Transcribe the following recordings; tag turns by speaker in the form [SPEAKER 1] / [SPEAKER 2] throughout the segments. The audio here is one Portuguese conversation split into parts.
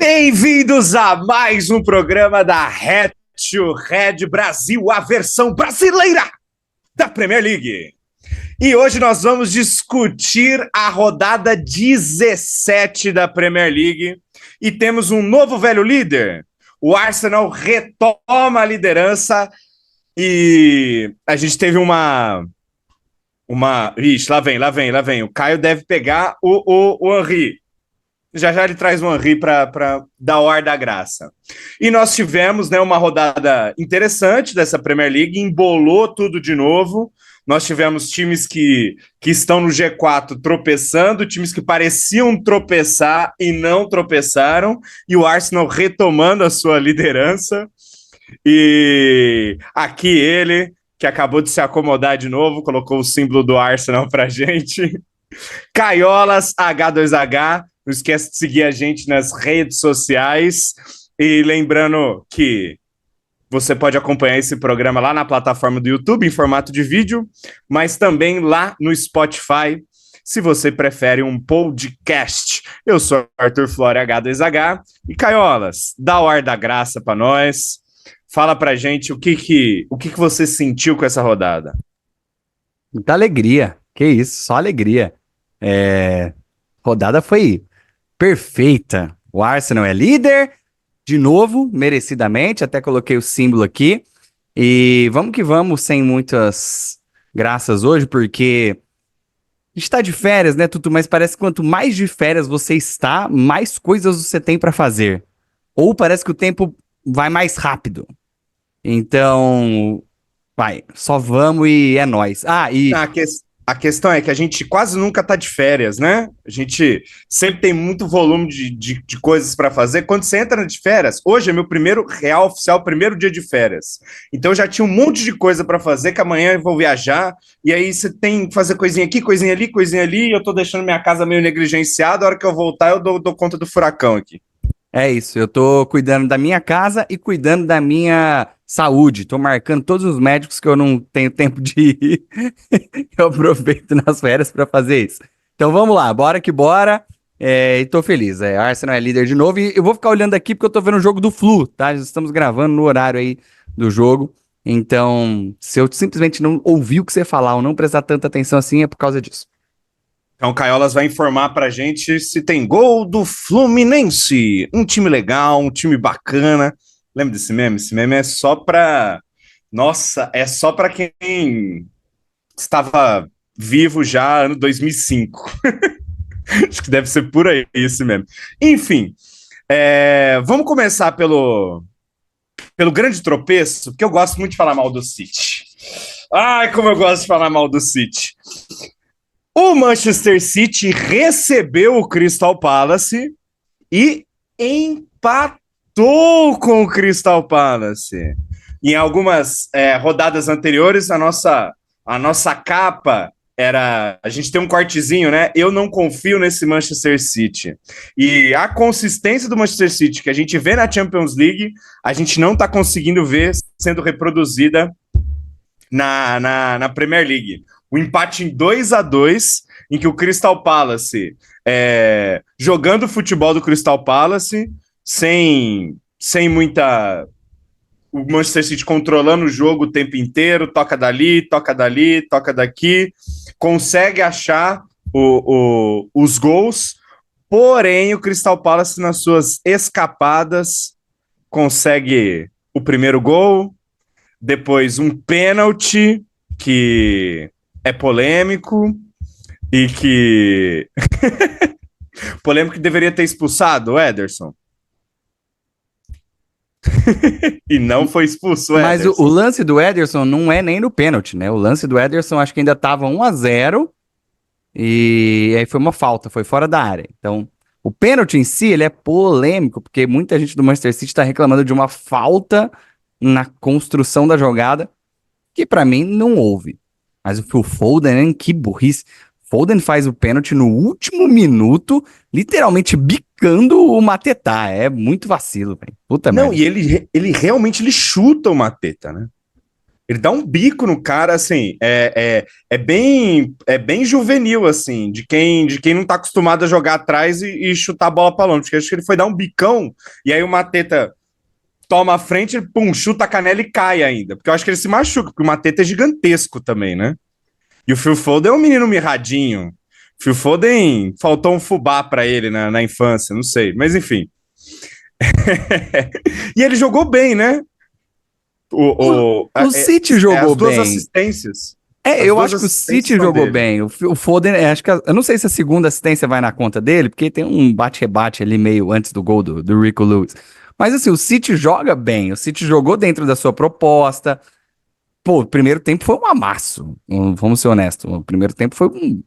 [SPEAKER 1] Bem-vindos a mais um programa da Head to Head Brasil, a versão brasileira da Premier League. E hoje nós vamos discutir a rodada 17 da Premier League e temos um novo velho líder. O Arsenal retoma a liderança e a gente teve uma... Ixi, lá vem. O Caio deve pegar o Henry. Já ele traz o Henry para dar o ar da graça. E nós tivemos, né, uma rodada interessante dessa Premier League, embolou tudo de novo. Nós tivemos times que estão no G4 tropeçando, times que pareciam tropeçar e não tropeçaram, e o Arsenal retomando a sua liderança. E aqui ele, que acabou de se acomodar de novo, colocou o símbolo do Arsenal pra gente. Caiolas H2H. Não esquece de seguir a gente nas redes sociais. E lembrando que você pode acompanhar esse programa lá na plataforma do YouTube, em formato de vídeo, mas também lá no Spotify, se você prefere um podcast. Eu sou Arthur Flore H2H. E Caiolas, dá o ar da graça para nós. Fala pra gente o que você sentiu com essa rodada.
[SPEAKER 2] Muita alegria. Que isso, só alegria. Rodada foi perfeita. O Arsenal é líder, de novo, merecidamente. Até coloquei o símbolo aqui. E vamos que vamos, sem muitas graças hoje, porque a gente tá de férias, né, Tutu? Mas parece que quanto mais de férias você está, mais coisas você tem pra fazer. Ou parece que o tempo vai mais rápido. Então, vai, só vamos e é nóis.
[SPEAKER 1] A questão é que a gente quase nunca tá de férias, né? A gente sempre tem muito volume de coisas para fazer. Quando você entra de férias, hoje é meu primeiro real oficial, primeiro dia de férias. Então eu já tinha um monte de coisa para fazer, que amanhã eu vou viajar, e aí você tem que fazer coisinha aqui, coisinha ali, e eu tô deixando minha casa meio negligenciada, a hora que eu voltar eu dou conta do furacão aqui.
[SPEAKER 2] É isso, eu tô cuidando da minha casa e cuidando da minha saúde. Tô marcando todos os médicos que eu não tenho tempo de ir. Eu aproveito nas férias pra fazer isso. Então vamos lá, bora que bora. E tô feliz. Arsenal é líder de novo. E eu vou ficar olhando aqui porque eu tô vendo o jogo do Flu, tá? Já estamos gravando no horário aí do jogo. Então, se eu simplesmente não ouvir o que você falar ou não prestar tanta atenção assim, é por causa disso.
[SPEAKER 1] Então o Caiolas vai informar pra gente se tem gol do Fluminense. Um time legal, um time bacana. Lembra desse meme? Esse meme é só pra... Nossa, é só pra quem estava vivo já ano 2005. Acho que deve ser por aí esse meme. Enfim, vamos começar pelo grande tropeço, porque eu gosto muito de falar mal do City. Ai, como eu gosto de falar mal do City. O Manchester City recebeu o Crystal Palace e empatou com o Crystal Palace. Em algumas rodadas anteriores, a nossa capa era... A gente tem um cortezinho, né? Eu não confio nesse Manchester City. E a consistência do Manchester City que a gente vê na Champions League, a gente não está conseguindo ver sendo reproduzida na Premier League. O empate em 2-2, em que o Crystal Palace, jogando o futebol do Crystal Palace, sem muita... O Manchester City controlando o jogo o tempo inteiro, toca dali, toca daqui, consegue achar os gols, porém o Crystal Palace, nas suas escapadas, consegue o primeiro gol, depois um pênalti que é polêmico e que... polêmico que deveria ter expulsado o Ederson. E não foi expulso o
[SPEAKER 2] Mas
[SPEAKER 1] Ederson.
[SPEAKER 2] o lance do Ederson não é nem no pênalti, né? O lance do Ederson acho que ainda tava 1-0 e aí foi uma falta, foi fora da área. Então, o pênalti em si, ele é polêmico, porque muita gente do Manchester City tá reclamando de uma falta na construção da jogada, que pra mim não houve. Mas o Foden, hein, que burrice. Foden faz o pênalti no último minuto, literalmente bicando o Mateta. É muito vacilo, velho. Puta merda.
[SPEAKER 1] Não, e ele realmente chuta o Mateta, né? Ele dá um bico no cara, assim, é bem juvenil, assim, de quem não tá acostumado a jogar atrás e chutar a bola pra longe. Porque acho que ele foi dar um bicão, e aí o Mateta toma a frente, pum, chuta a canela e cai ainda. Porque eu acho que ele se machuca, porque o Mateta é gigantesco também, né? E o Phil Foden é um menino mirradinho. Phil Foden faltou um fubá pra ele na infância, não sei. Mas enfim. E ele jogou bem, né?
[SPEAKER 2] O City
[SPEAKER 1] As
[SPEAKER 2] jogou
[SPEAKER 1] duas
[SPEAKER 2] bem.
[SPEAKER 1] assistências.
[SPEAKER 2] É,
[SPEAKER 1] As
[SPEAKER 2] eu
[SPEAKER 1] duas
[SPEAKER 2] acho que o
[SPEAKER 1] assistências
[SPEAKER 2] City
[SPEAKER 1] são
[SPEAKER 2] jogou
[SPEAKER 1] dele.
[SPEAKER 2] bem. O Foden, acho que eu não sei se a segunda assistência vai na conta dele, porque tem um bate-rebate ali meio antes do gol do Rico Lewis. Mas assim, o City joga bem. O City jogou dentro da sua proposta. Pô, o primeiro tempo foi um amasso. Vamos ser honestos. O primeiro tempo foi um.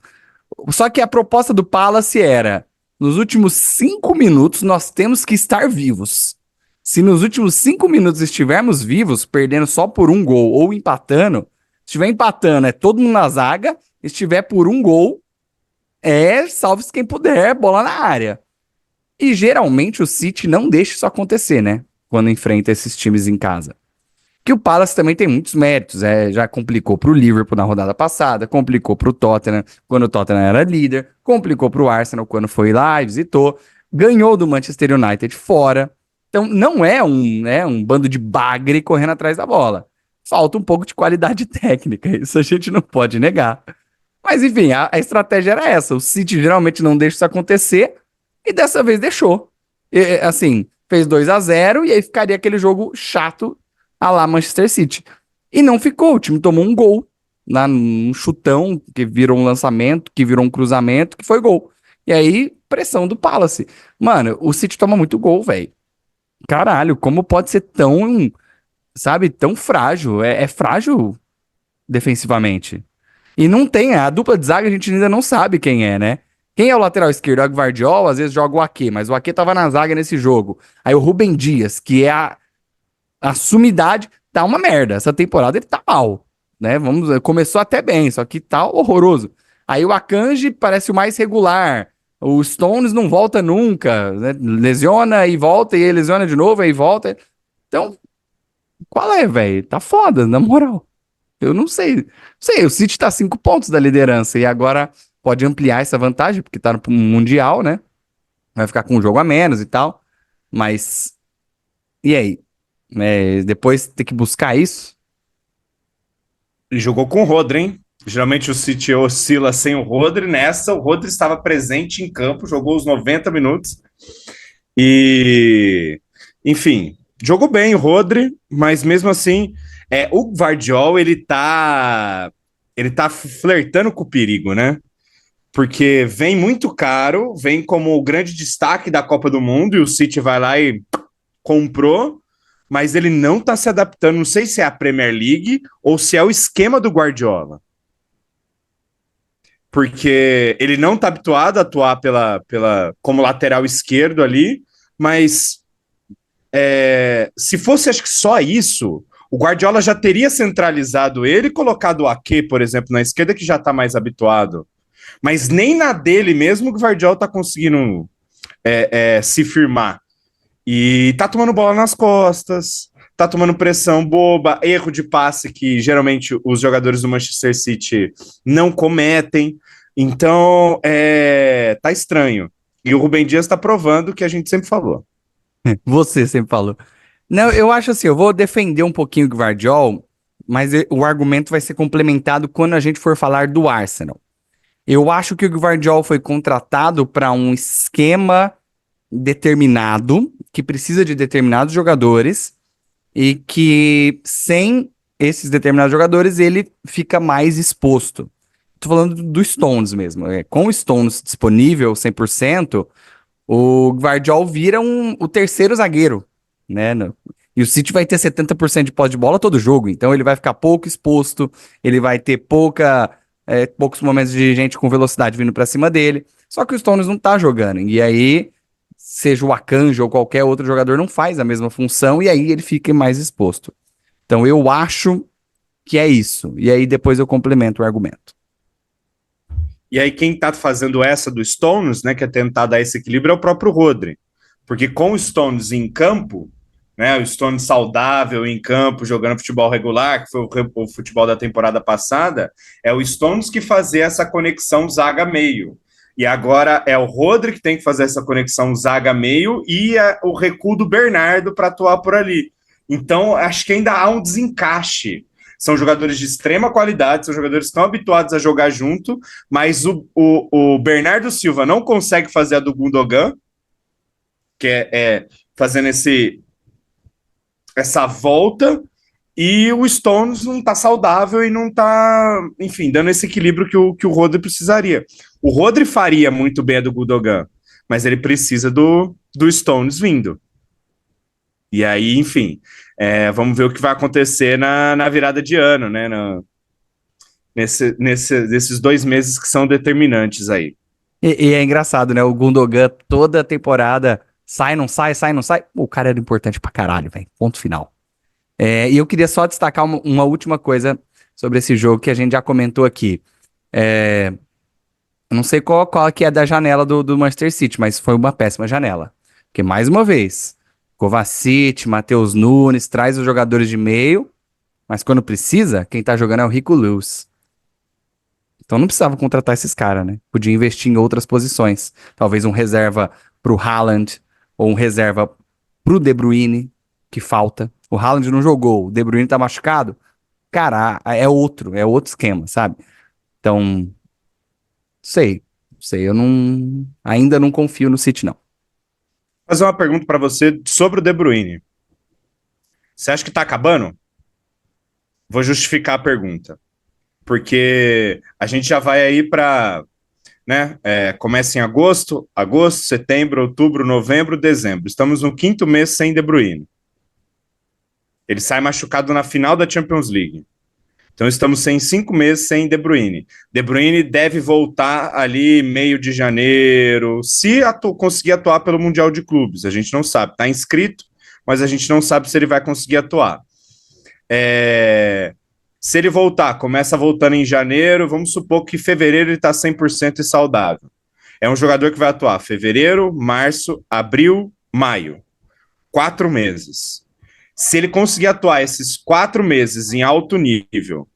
[SPEAKER 2] Só que a proposta do Palace era: nos últimos 5 minutos nós temos que estar vivos. Se nos últimos 5 minutos estivermos vivos, perdendo só por um gol ou empatando, se estiver empatando, é todo mundo na zaga. Se estiver por um gol, salve-se quem puder, bola na área. E geralmente o City não deixa isso acontecer, né? Quando enfrenta esses times em casa. Que o Palace também tem muitos méritos. Já complicou para o Liverpool na rodada passada, complicou para o Tottenham quando o Tottenham era líder, complicou para o Arsenal quando foi lá e visitou, ganhou do Manchester United fora. Então não é um bando de bagre correndo atrás da bola. Falta um pouco de qualidade técnica, isso a gente não pode negar. Mas enfim, a estratégia era essa. O City geralmente não deixa isso acontecer e dessa vez deixou. Assim, fez 2-0 e aí ficaria aquele jogo chato a lá Manchester City. E não ficou, o time tomou um gol, um chutão, que virou um lançamento, que virou um cruzamento, que foi gol. E aí, pressão do Palace. Mano, o City toma muito gol, velho. Caralho, como pode ser tão, sabe, tão frágil? É frágil defensivamente. E não tem, a dupla de zaga a gente ainda não sabe quem é, né? Quem é o lateral esquerdo? É o Gvardiol, às vezes joga o Ake, mas o Ake tava na zaga nesse jogo. Aí o Rubem Dias, que é a sumidade, tá uma merda. Essa temporada ele tá mal, né? Começou até bem, só que tá horroroso. Aí o Akanji parece o mais regular. O Stones não volta nunca, né? Lesiona e volta, e aí lesiona de novo, aí volta. Então, qual é, velho? Tá foda, na moral. Eu não sei. Não sei, o City tá a 5 pontos da liderança e agora pode ampliar essa vantagem, porque tá no Mundial, né? Vai ficar com um jogo a menos e tal. Mas, e aí? Depois ter que buscar isso?
[SPEAKER 1] E jogou com o Rodri, hein? Geralmente o City oscila sem o Rodri. Nessa, o Rodri estava presente em campo, jogou os 90 minutos. E, enfim, jogou bem o Rodri, mas mesmo assim, o Gvardiol, ele tá flertando com o perigo, né? Porque vem muito caro, vem como o grande destaque da Copa do Mundo, e o City vai lá e comprou, mas ele não tá se adaptando. Não sei se é a Premier League ou se é o esquema do Guardiola. Porque ele não tá habituado a atuar como lateral esquerdo ali, mas se fosse, acho que só isso, o Guardiola já teria centralizado ele e colocado o Ake, por exemplo, na esquerda, que já tá mais habituado. Mas nem na dele mesmo o Guardiola tá conseguindo se firmar. E tá tomando bola nas costas, tá tomando pressão boba, erro de passe que geralmente os jogadores do Manchester City não cometem. Então, tá estranho. E o Rubem Dias tá provando o que a gente sempre falou.
[SPEAKER 2] Você sempre falou. Não, eu acho assim, eu vou defender um pouquinho o Gvardiol, mas o argumento vai ser complementado quando a gente for falar do Arsenal. Eu acho que o Gvardiol foi contratado para um esquema determinado, que precisa de determinados jogadores, e que sem esses determinados jogadores ele fica mais exposto. Tô falando do Stones mesmo. Com o Stones disponível 100%, o Gvardiol vira o terceiro zagueiro, né? E o City vai ter 70% de posse de bola todo jogo, então ele vai ficar pouco exposto, ele vai ter poucos momentos de gente com velocidade vindo pra cima dele. Só que o Stones não tá jogando, e aí, seja o Akanji ou qualquer outro jogador, não faz a mesma função, e aí ele fica mais exposto. Então eu acho que é isso, e aí depois eu complemento o argumento.
[SPEAKER 1] E aí, quem tá fazendo essa do Stones, né, que é tentar dar esse equilíbrio, é o próprio Rodri. Porque com o Stones em campo, né? O Stones saudável em campo, jogando futebol regular, que foi o futebol da temporada passada, é o Stones que fazia essa conexão zaga-meio. E agora é o Rodri que tem que fazer essa conexão zaga-meio e o recuo do Bernardo para atuar por ali. Então, acho que ainda há um desencaixe. São jogadores de extrema qualidade, são jogadores que estão habituados a jogar junto, mas o Bernardo Silva não consegue fazer a do Gundogan, que é fazendo essa volta, e o Stones não está saudável e não está, enfim, dando esse equilíbrio que o Rodri precisaria. O Rodri faria muito bem a do Gundogan, mas ele precisa do Stones vindo. E aí, enfim, vamos ver o que vai acontecer na virada de ano, né? Nesses 2 meses que são determinantes aí.
[SPEAKER 2] E é engraçado, né? O Gundogan toda temporada sai, não sai, sai, não sai. O cara era importante pra caralho, velho. Ponto final. E eu queria só destacar uma última coisa sobre esse jogo que a gente já comentou aqui. Eu não sei qual que é da janela do Manchester City, mas foi uma péssima janela. Porque, mais uma vez, Kovacic, Matheus Nunes, traz os jogadores de meio, mas quando precisa, quem tá jogando é o Rico Lewis. Então não precisava contratar esses caras, né? Podia investir em outras posições. Talvez um reserva pro Haaland, ou um reserva pro De Bruyne, que falta. O Haaland não jogou, o De Bruyne tá machucado. Cara, é outro esquema, sabe? Então, sei, eu não, ainda não confio no City, não.
[SPEAKER 1] Vou fazer uma pergunta para você sobre o De Bruyne. Você acha que tá acabando? Vou justificar a pergunta. Porque a gente já vai aí para, né? Começa em agosto, setembro, outubro, novembro, dezembro. Estamos no 5º mês sem De Bruyne. Ele sai machucado na final da Champions League. Então estamos sem 5 meses sem De Bruyne. De Bruyne deve voltar ali meio de janeiro, se conseguir atuar pelo Mundial de Clubes. A gente não sabe. Está inscrito, mas a gente não sabe se ele vai conseguir atuar. Se ele voltar, começa voltando em janeiro, vamos supor que em fevereiro ele está 100% e saudável. É um jogador que vai atuar fevereiro, março, abril, maio. 4 meses. Se ele conseguir atuar esses 4 meses em alto nível,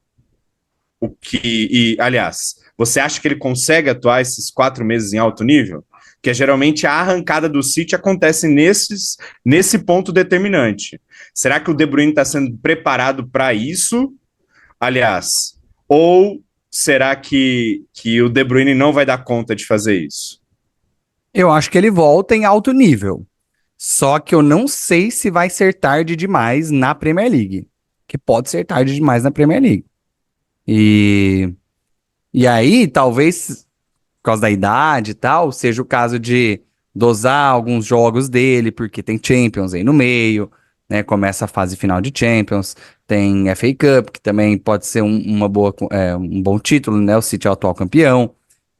[SPEAKER 1] aliás, você acha que ele consegue atuar esses 4 meses em alto nível? Que geralmente a arrancada do City acontece nesse ponto determinante. Será que o De Bruyne está sendo preparado para isso? Aliás, ou será que o De Bruyne não vai dar conta de fazer isso?
[SPEAKER 2] Eu acho que ele volta em alto nível. Só que eu não sei se vai ser tarde demais na Premier League. Que pode ser tarde demais na Premier League. E aí, talvez, por causa da idade e tal, seja o caso de dosar alguns jogos dele, porque tem Champions aí no meio, né? Começa a fase final de Champions, tem FA Cup, que também pode ser um bom título, né? O City é o atual campeão.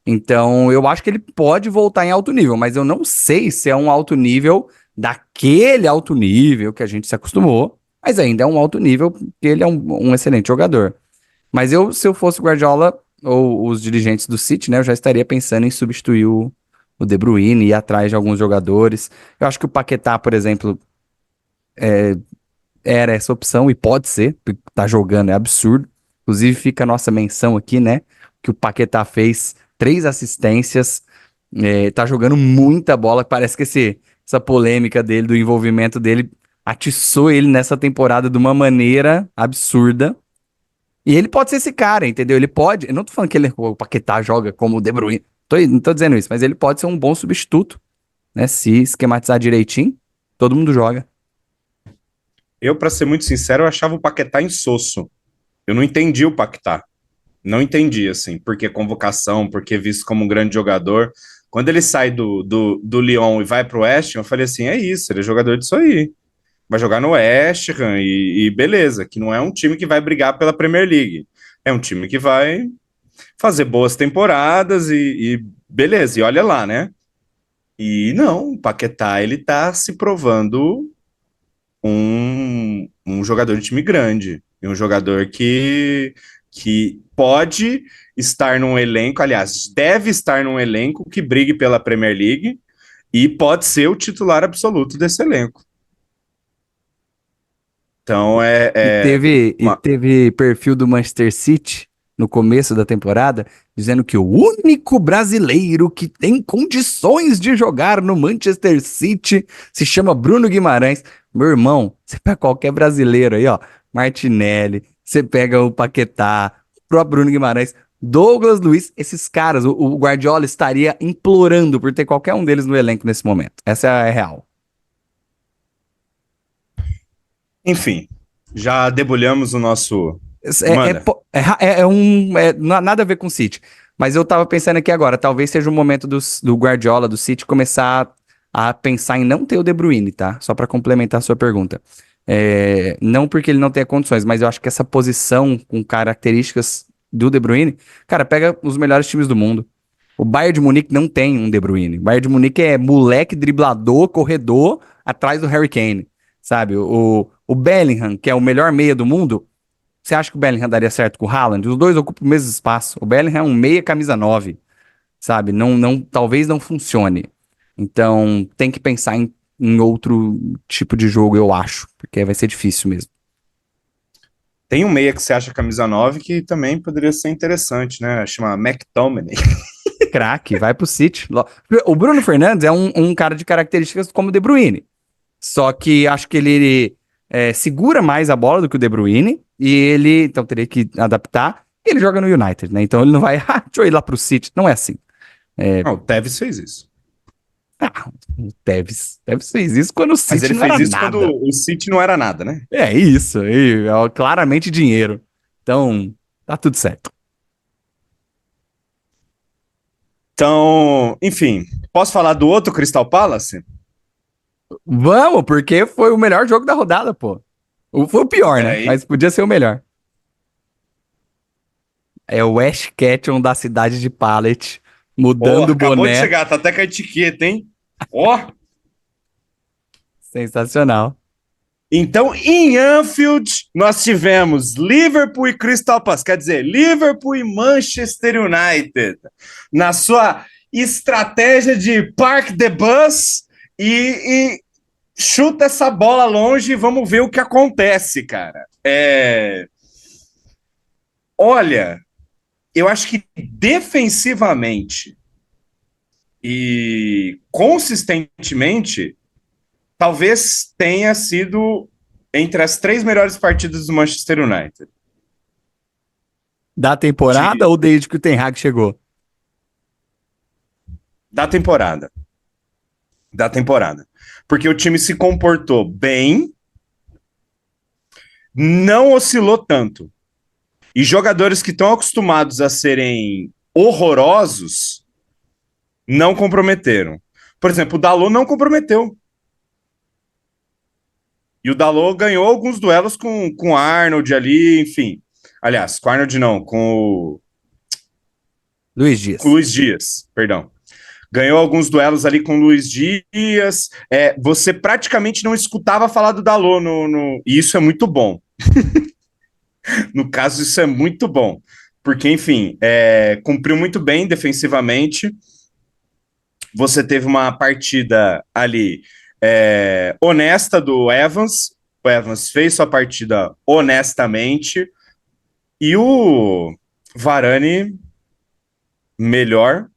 [SPEAKER 2] Então, eu acho que ele pode voltar em alto nível, mas eu não sei se é um alto nível daquele alto nível que a gente se acostumou, mas ainda é um alto nível, porque ele é um excelente jogador. Mas se eu fosse o Guardiola ou os dirigentes do City, né, eu já estaria pensando em substituir o De Bruyne, ir atrás de alguns jogadores. Eu acho que o Paquetá, por exemplo, era essa opção e pode ser, porque tá jogando, é absurdo. Inclusive fica a nossa menção aqui, né, que o Paquetá fez 3 assistências, tá jogando muita bola, parece que essa polêmica dele, do envolvimento dele, atiçou ele nessa temporada de uma maneira absurda. E ele pode ser esse cara, entendeu? Ele pode. Eu não tô falando que o Paquetá joga como o De Bruyne. Não tô dizendo isso, mas ele pode ser um bom substituto, né? Se esquematizar direitinho, todo mundo joga.
[SPEAKER 1] Eu, para ser muito sincero, eu achava o Paquetá insosso. Eu não entendi o Paquetá. Não entendi, assim, por que convocação, por que visto como um grande jogador. Quando ele sai do Lyon e vai pro West Ham, eu falei assim, é isso, ele é jogador disso aí. Vai jogar no West Ham e beleza, que não é um time que vai brigar pela Premier League. É um time que vai fazer boas temporadas e beleza, e olha lá, né? E não, o Paquetá, ele tá se provando um jogador de time grande, e um jogador que pode estar num elenco, aliás, deve estar num elenco que brigue pela Premier League e pode ser o titular absoluto desse elenco. Então
[SPEAKER 2] E teve, e
[SPEAKER 1] uma-
[SPEAKER 2] teve perfil do Manchester City no começo da temporada dizendo que o único brasileiro que tem condições de jogar no Manchester City se chama Bruno Guimarães. Meu irmão, você pega qualquer brasileiro aí, ó, Martinelli, você pega o Paquetá, o próprio Bruno Guimarães, Douglas Luiz, esses caras, o Guardiola estaria implorando por ter qualquer um deles no elenco nesse momento. Essa é a real.
[SPEAKER 1] enfim, já debulhamos o nosso.
[SPEAKER 2] É,
[SPEAKER 1] Manda.
[SPEAKER 2] não há nada a ver com o City. Mas eu tava pensando aqui agora, talvez seja o momento do Guardiola, do City, começar a pensar em não ter o De Bruyne, tá? Só pra complementar a sua pergunta. Não porque ele não tenha condições, mas eu acho que essa posição com características do De Bruyne, cara, pega os melhores times do mundo. O Bayern de Munique não tem um De Bruyne. O Bayern de Munique é moleque, driblador, corredor, atrás do Harry Kane, sabe? O Bellingham, que é o melhor meia do mundo, você acha que o Bellingham daria certo com o Haaland? Os dois ocupam o mesmo espaço. O Bellingham é um meia camisa 9, sabe? Talvez não funcione. Então, tem que pensar em outro tipo de jogo, eu acho, porque vai ser difícil mesmo.
[SPEAKER 1] Tem um meia que você acha camisa 9 que também poderia ser interessante, né? Chama McTominay.
[SPEAKER 2] Craque, vai pro City. O Bruno Fernandes é um cara de características como o De Bruyne. Só que acho que ele segura mais a bola do que o De Bruyne. E ele, então, teria que adaptar. Ele joga no United, né? Então ele não vai, deixa eu ir lá pro City. Não é assim.
[SPEAKER 1] Não, o Tevez fez isso.
[SPEAKER 2] O Tevez fez isso quando o
[SPEAKER 1] Mas
[SPEAKER 2] City
[SPEAKER 1] ele
[SPEAKER 2] não era
[SPEAKER 1] fez isso quando
[SPEAKER 2] nada.
[SPEAKER 1] o City não era nada, né?
[SPEAKER 2] É isso. Claramente dinheiro. Então, tá tudo certo.
[SPEAKER 1] Então, enfim, posso falar do outro Crystal Palace?
[SPEAKER 2] Vamos, porque foi o melhor jogo da rodada, pô. Foi o pior, né?
[SPEAKER 1] Peraí.
[SPEAKER 2] Mas podia ser o melhor. É o Ash Ketchum da cidade de Pallet,
[SPEAKER 1] Ó,
[SPEAKER 2] mudando o
[SPEAKER 1] acabou de
[SPEAKER 2] boné.
[SPEAKER 1] chegar, tá até com a etiqueta, hein? Ó.
[SPEAKER 2] Sensacional.
[SPEAKER 1] Então, em Anfield, nós tivemos Liverpool e Crystal Palace, quer dizer, Liverpool e Manchester United, na sua estratégia de park the bus e chuta essa bola longe e vamos ver o que acontece, cara. Olha, eu acho que defensivamente e consistentemente, talvez tenha sido entre as três melhores partidas do Manchester United.
[SPEAKER 2] Da temporada ou desde que o Ten Hag chegou?
[SPEAKER 1] Da temporada. Da temporada. Porque o time se comportou bem, não oscilou tanto. E jogadores que estão acostumados a serem horrorosos não comprometeram. Por exemplo, o Dalot não comprometeu. E o Dalot ganhou alguns duelos com o Arnold ali, enfim. Aliás, com o Arnold não,
[SPEAKER 2] Luiz
[SPEAKER 1] com o
[SPEAKER 2] Dias.
[SPEAKER 1] Luiz Dias, perdão. Ganhou alguns duelos ali com o Luiz Dias. Você praticamente não escutava falar do Dalot e isso é muito bom. No caso, isso é muito bom. Porque, enfim, cumpriu muito bem defensivamente. Você teve uma partida ali honesta do Evans. O Evans fez sua partida honestamente. E o Varane, melhor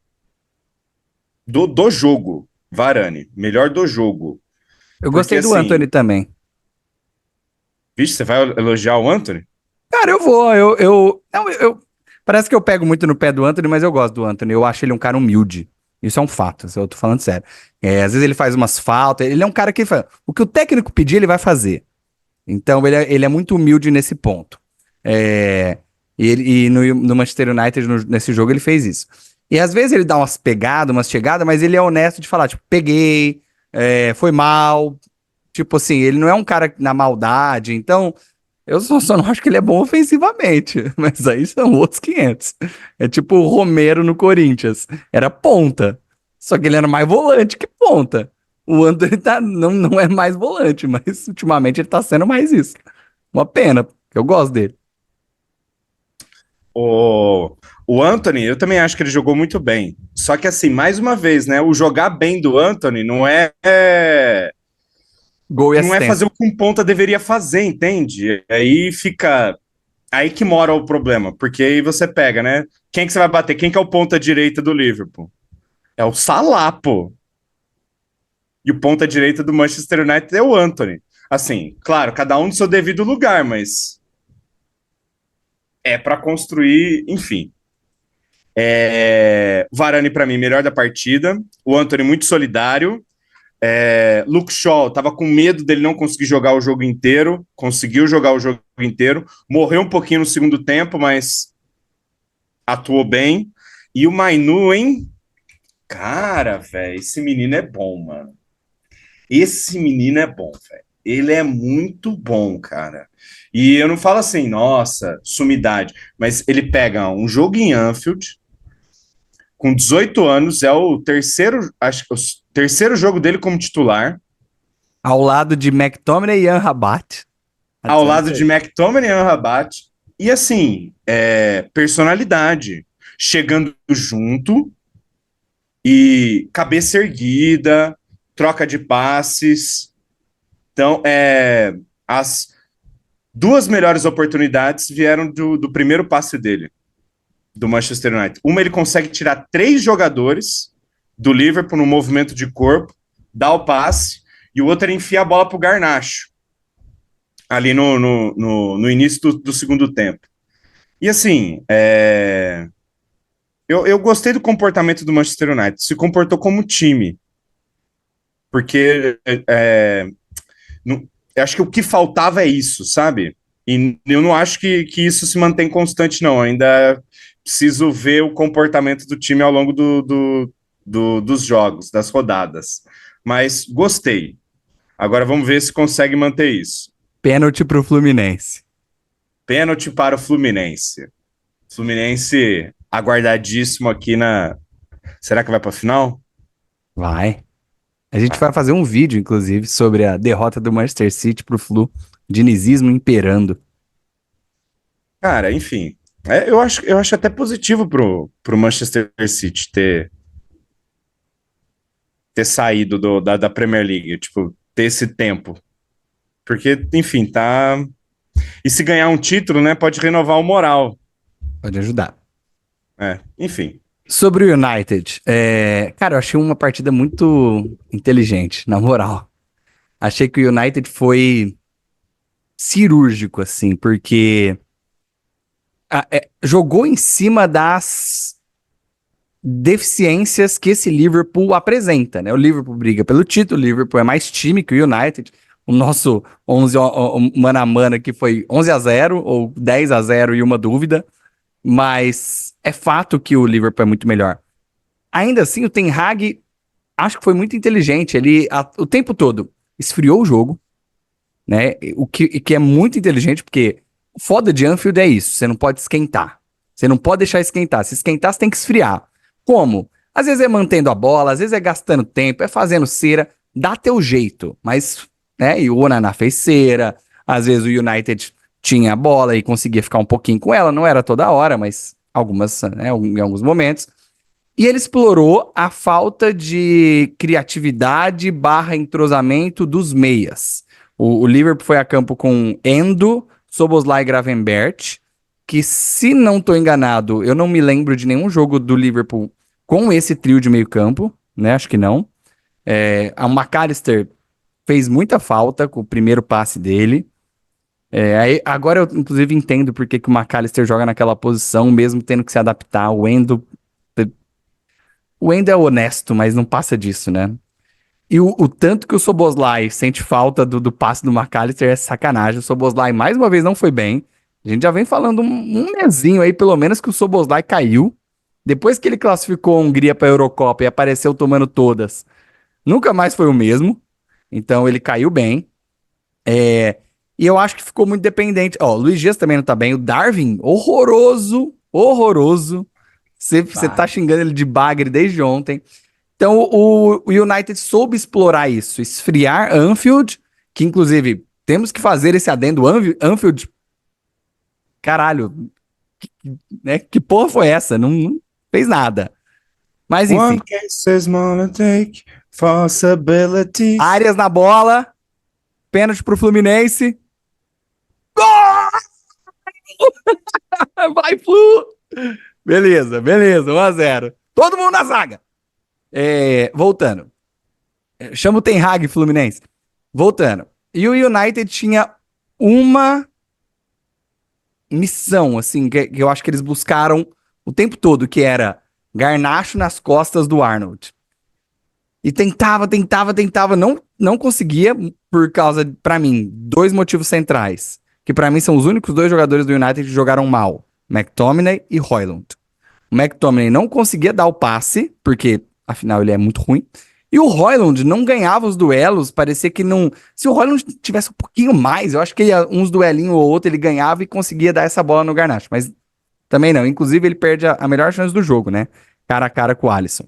[SPEAKER 1] do jogo. Varane, melhor do jogo.
[SPEAKER 2] Eu
[SPEAKER 1] Porque,
[SPEAKER 2] gostei do
[SPEAKER 1] assim,
[SPEAKER 2] Anthony também.
[SPEAKER 1] vixe, você vai elogiar o Anthony?
[SPEAKER 2] Cara, eu vou. Não, parece que eu pego muito no pé do Anthony, mas eu gosto do Anthony. Eu acho ele um cara humilde. Isso é um fato, eu tô falando sério. Às vezes ele faz umas faltas. Ele é um cara que faz. O que o técnico pedir, ele vai fazer. Então ele é muito humilde nesse ponto. E no Manchester United, nesse jogo, ele fez isso. E às vezes ele dá umas pegadas, umas chegadas, mas ele é honesto de falar, tipo, peguei, foi mal. Tipo assim, ele não é um cara na maldade. Então, eu só não acho que ele é bom ofensivamente. Mas aí são outros 500. É tipo o Romero no Corinthians. Era ponta. Só que ele era mais volante que ponta. O Antony não é mais volante, mas ultimamente ele tá sendo mais isso. Uma pena, porque eu gosto dele.
[SPEAKER 1] O Anthony, eu também acho que ele jogou muito bem. Só que, assim, mais uma vez, né? O jogar bem do Anthony não
[SPEAKER 2] Gol e
[SPEAKER 1] não é
[SPEAKER 2] assistência.
[SPEAKER 1] fazer o que um ponta deveria fazer, entende? Aí fica. Aí que mora o problema, porque aí você pega, né? Quem que você vai bater? Quem que é o ponta direita do Liverpool? É o Salah, pô. E o ponta direita do Manchester United é o Antony. Assim, claro, cada um no seu devido lugar, mas é para construir, enfim. Varane, para mim, melhor da partida. O Antony, muito solidário. Luke Shaw, tava com medo dele não conseguir jogar o jogo inteiro. Conseguiu jogar o jogo inteiro. Morreu um pouquinho no segundo tempo, mas atuou bem. E o Mainu, hein? Cara, velho, esse menino é bom, mano. Esse menino é bom, velho. Ele é muito bom, cara. E eu não falo assim, nossa, sumidade, mas ele pega um jogo em Anfield, com 18 anos, é o terceiro, acho que o terceiro jogo dele como titular,
[SPEAKER 2] Ao lado de McTominay e Amrabat.
[SPEAKER 1] ao lado de McTominay e Amrabat, e assim, personalidade, chegando junto e cabeça erguida, troca de passes. Então, as duas melhores oportunidades vieram do primeiro passe dele, do Manchester United. Uma, ele consegue tirar 3 jogadores do Liverpool no movimento de corpo, dá o passe, e o outro, ele enfia a bola pro Garnacho, ali no início do segundo tempo. E assim, eu gostei do comportamento do Manchester United, se comportou como time, porque não, eu acho que o que faltava é isso, sabe? E eu não acho que isso se mantém constante, não. Ainda preciso ver o comportamento do time ao longo dos jogos, das rodadas. Mas gostei. Agora vamos ver se consegue manter isso.
[SPEAKER 2] Pênalti pro Fluminense.
[SPEAKER 1] Pênalti para o Fluminense. Fluminense aguardadíssimo aqui na. Será que vai para a final?
[SPEAKER 2] Vai. A gente vai fazer um vídeo, inclusive, sobre a derrota do Manchester City pro Flu. Dinizismo imperando.
[SPEAKER 1] Cara, enfim. Eu acho até positivo pro Manchester City ter saído da Premier League, tipo, ter esse tempo. Porque, enfim, tá. E se ganhar um título, né, pode renovar o moral.
[SPEAKER 2] Pode ajudar.
[SPEAKER 1] Enfim.
[SPEAKER 2] Sobre o United, cara, eu achei uma partida muito inteligente, na moral. Achei que o United foi cirúrgico, assim, porque jogou em cima das deficiências que esse Liverpool apresenta, né? O Liverpool briga pelo título, o Liverpool é mais time que o United. O nosso 11 mano a mano aqui foi 11-0 ou 10-0 e uma dúvida, mas é fato que o Liverpool é muito melhor. Ainda assim, o Ten Hag acho que foi muito inteligente. Ele o tempo todo esfriou o jogo, né? O que é muito inteligente, porque o foda de Anfield é isso, você não pode esquentar. Você não pode deixar esquentar. Se esquentar, você tem que esfriar. Como? Às vezes é mantendo a bola, às vezes é gastando tempo, é fazendo cera, dá teu jeito. Mas, né, e o Onana fez cera, às vezes o United tinha a bola e conseguia ficar um pouquinho com ela, não era toda hora, mas algumas, né, em alguns momentos. E ele explorou a falta de criatividade barra entrosamento dos meias. O Liverpool foi a campo com Endo, Szoboszlai e Gravenberch, que, se não estou enganado, eu não me lembro de nenhum jogo do Liverpool com esse trio de meio campo, né? Acho que não. A McAllister fez muita falta com o primeiro passe dele. Agora eu, inclusive, entendo por que o McAllister joga naquela posição, mesmo tendo que se adaptar. O Endo é honesto, mas não passa disso, né? E o tanto que o Szoboszlai sente falta do passe do McAllister é sacanagem. O Szoboszlai, mais uma vez, não foi bem. A gente já vem falando um mesinho aí, pelo menos, que o Szoboszlai caiu. Depois que ele classificou a Hungria para a Eurocopa e apareceu tomando todas, nunca mais foi o mesmo. Então, ele caiu bem. E eu acho que ficou muito dependente. Ó, o Luiz Dias também não tá bem. O Darwin, horroroso, horroroso. Você tá xingando ele de bagre desde ontem. Então, o United soube explorar isso, esfriar Anfield, que inclusive temos que fazer esse adendo. Anfield, caralho, né? Que porra foi essa? Não fez nada. Mas enfim,
[SPEAKER 1] One case is gonna take possibility.
[SPEAKER 2] áreas na bola, pênalti pro Fluminense. Gol! Vai, Flu! Beleza, 1-0. Todo mundo na zaga. Voltando. Chama o Ten Hag, Fluminense. Voltando. E o United tinha uma missão, assim, que eu acho que eles buscaram o tempo todo, que era Garnacho nas costas do Arnold. E tentava, não conseguia, por causa, pra mim, 2 motivos centrais, que pra mim são os únicos 2 jogadores do United que jogaram mal, McTominay e Højlund. O McTominay não conseguia dar o passe, porque, afinal, ele é muito ruim, e o Højlund não ganhava os duelos, parecia que não... Se o Højlund tivesse um pouquinho mais, eu acho que uns duelinhos ou outro ele ganhava e conseguia dar essa bola no Garnacho, mas também não. Inclusive, ele perde a melhor chance do jogo, né? Cara a cara com o Alisson.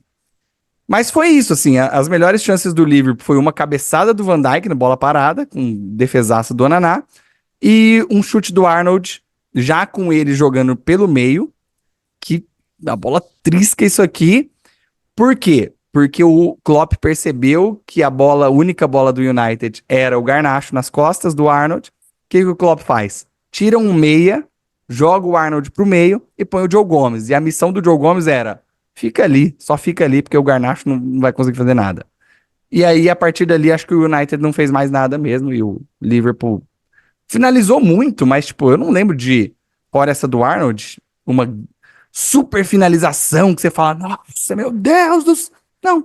[SPEAKER 2] Mas foi isso, assim, as melhores chances do Liverpool foi uma cabeçada do Van Dijk na bola parada, com defesaço do Onaná, e um chute do Arnold, já com ele jogando pelo meio, que a bola trisca isso aqui. Por quê? Porque o Klopp percebeu que a única bola do United era o Garnacho nas costas do Arnold. O que o Klopp faz? Tira um meia, joga o Arnold pro meio e põe o Joe Gomes. E a missão do Joe Gomes era: fica ali, só fica ali, porque o Garnacho não vai conseguir fazer nada. E aí, a partir dali, acho que o United não fez mais nada mesmo, e o Liverpool finalizou muito, mas, tipo, eu não lembro de, fora essa do Arnold, uma super finalização que você fala, nossa, meu Deus do céu. Não,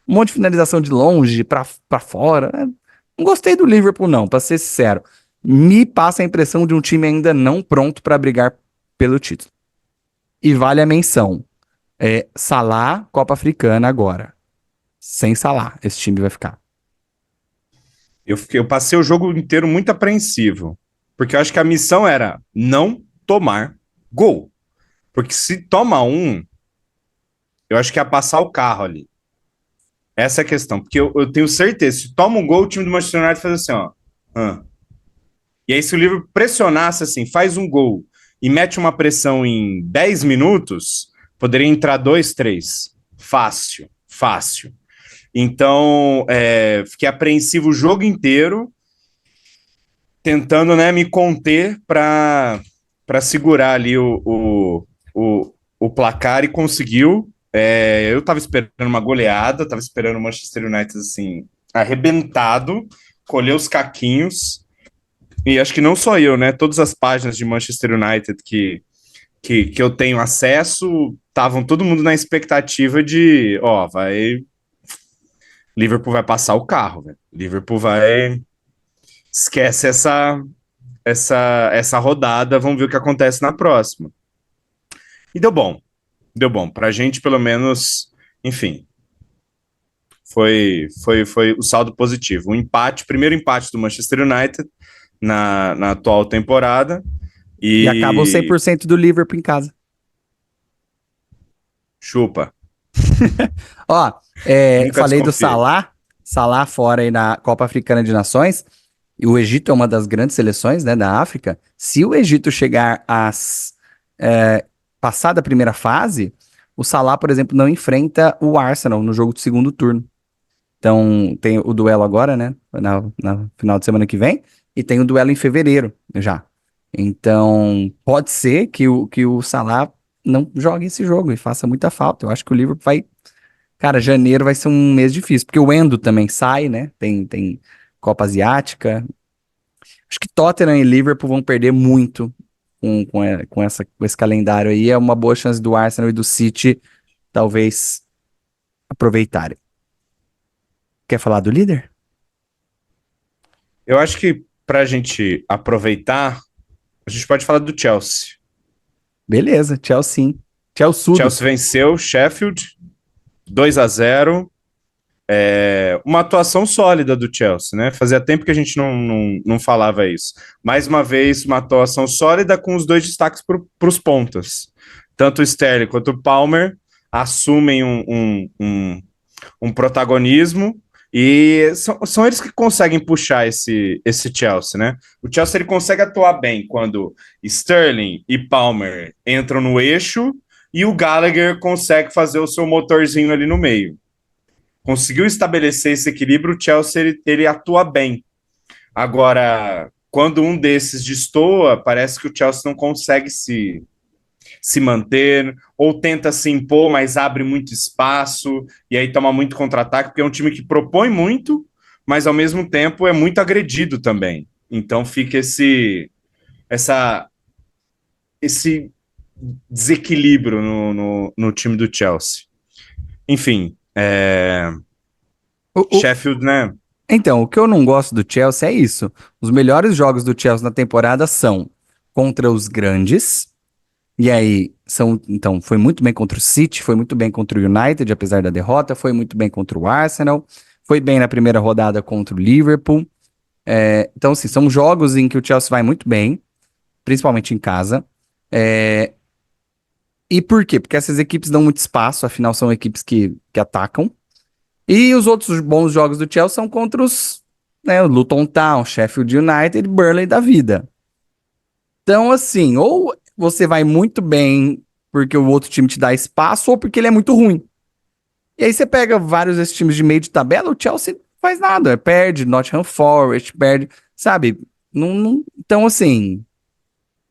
[SPEAKER 2] um monte de finalização de longe, pra fora. Não gostei do Liverpool, não, pra ser sincero. Me passa a impressão de um time ainda não pronto pra brigar pelo título. E vale a menção. Salah, Copa Africana agora. Sem Salah, esse time vai ficar.
[SPEAKER 1] Eu passei o jogo inteiro muito apreensivo, porque eu acho que a missão era não tomar gol. Porque se toma um, eu acho que ia passar o carro ali. Essa é a questão, porque eu tenho certeza, se toma um gol, o time do Manchester United faz assim, ó. E aí, se o Liverpool pressionasse assim, faz um gol e mete uma pressão em 10 minutos, poderia entrar 2, 3. Fácil, fácil. Então, fiquei apreensivo o jogo inteiro, tentando, né, me conter para segurar ali o placar, e conseguiu. Eu estava esperando uma goleada, estava esperando o Manchester United assim, arrebentado, colher os caquinhos, e acho que não só eu, né? Todas as páginas de Manchester United que eu tenho acesso, estavam todo mundo na expectativa de, Liverpool vai passar o carro, velho. Liverpool vai... Esquece essa rodada, vamos ver o que acontece na próxima. E deu bom. Pra gente, pelo menos, enfim, foi o saldo positivo. Primeiro empate do Manchester United na atual temporada.
[SPEAKER 2] E acaba o 100% do Liverpool em casa.
[SPEAKER 1] Chupa.
[SPEAKER 2] Ó, falei do Salah fora aí na Copa Africana de Nações, e o Egito é uma das grandes seleções, né, da África. Se o Egito chegar passar da primeira fase, o Salah, por exemplo, não enfrenta o Arsenal no jogo do segundo turno. Então, tem o duelo agora, né, na final de semana que vem, e tem o duelo em fevereiro já. Então, pode ser que o Salah não jogue esse jogo e faça muita falta. Eu acho que o Liverpool vai... Cara, janeiro vai ser um mês difícil, porque o Endo também sai, né? Tem Copa Asiática. Acho que Tottenham e Liverpool vão perder muito com esse calendário aí. É uma boa chance do Arsenal e do City talvez aproveitarem. Quer falar do líder?
[SPEAKER 1] Eu acho que pra gente aproveitar, a gente pode falar do Chelsea.
[SPEAKER 2] Beleza, Chelsea.
[SPEAKER 1] Chelsea venceu Sheffield 2-0. Uma atuação sólida do Chelsea, né? Fazia tempo que a gente não falava isso. Mais uma vez, uma atuação sólida com os 2 destaques para os pontas. Tanto o Sterling quanto o Palmer assumem um protagonismo, e são eles que conseguem puxar esse Chelsea, né? O Chelsea ele consegue atuar bem quando Sterling e Palmer entram no eixo e o Gallagher consegue fazer o seu motorzinho ali no meio. Conseguiu estabelecer esse equilíbrio, o Chelsea ele atua bem. Agora, quando um desses destoa, parece que o Chelsea não consegue se manter, ou tenta se impor, mas abre muito espaço, e aí toma muito contra-ataque, porque é um time que propõe muito, mas ao mesmo tempo é muito agredido também. Então fica essa, esse desequilíbrio no time do Chelsea. Enfim,
[SPEAKER 2] O, o-
[SPEAKER 1] Sheffield, né?
[SPEAKER 2] então, o que eu não gosto do Chelsea é isso. Os melhores jogos do Chelsea na temporada são contra os grandes. E aí, então, foi muito bem contra o City, foi muito bem contra o United, apesar da derrota, foi muito bem contra o Arsenal, foi bem na primeira rodada contra o Liverpool. Então, assim, são jogos em que o Chelsea vai muito bem, principalmente em casa. É, e por quê? Porque essas equipes dão muito espaço, afinal são equipes que atacam. E os outros bons jogos do Chelsea são contra o Luton Town, Sheffield United, Burnley da vida. Então, assim, ou você vai muito bem porque o outro time te dá espaço, ou porque ele é muito ruim. E aí você pega vários desses times de meio de tabela, o Chelsea não faz nada, perde, Nottingham Forest, perde, sabe? Então, assim,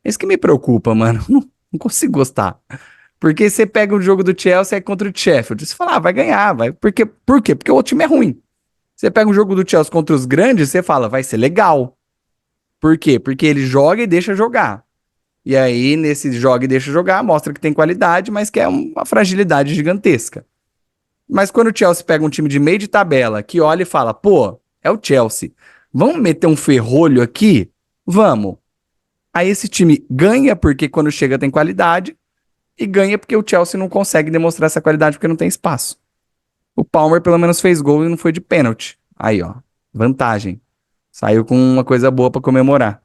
[SPEAKER 2] é isso que me preocupa, mano. Não consigo gostar. Porque você pega o jogo do Chelsea é contra o Sheffield, você fala, vai ganhar, vai. Por quê? Porque o outro time é ruim. Você pega um jogo do Chelsea contra os grandes, você fala, vai ser legal. Por quê? Porque ele joga e deixa jogar. E aí, nesse joga e deixa jogar, mostra que tem qualidade, mas que é uma fragilidade gigantesca. Mas quando o Chelsea pega um time de meio de tabela, que olha e fala, pô, é o Chelsea, vamos meter um ferrolho aqui? Vamos. Aí esse time ganha porque quando chega tem qualidade, e ganha porque o Chelsea não consegue demonstrar essa qualidade porque não tem espaço. O Palmer pelo menos fez gol e não foi de pênalti. Aí, ó, vantagem. Saiu com uma coisa boa pra comemorar.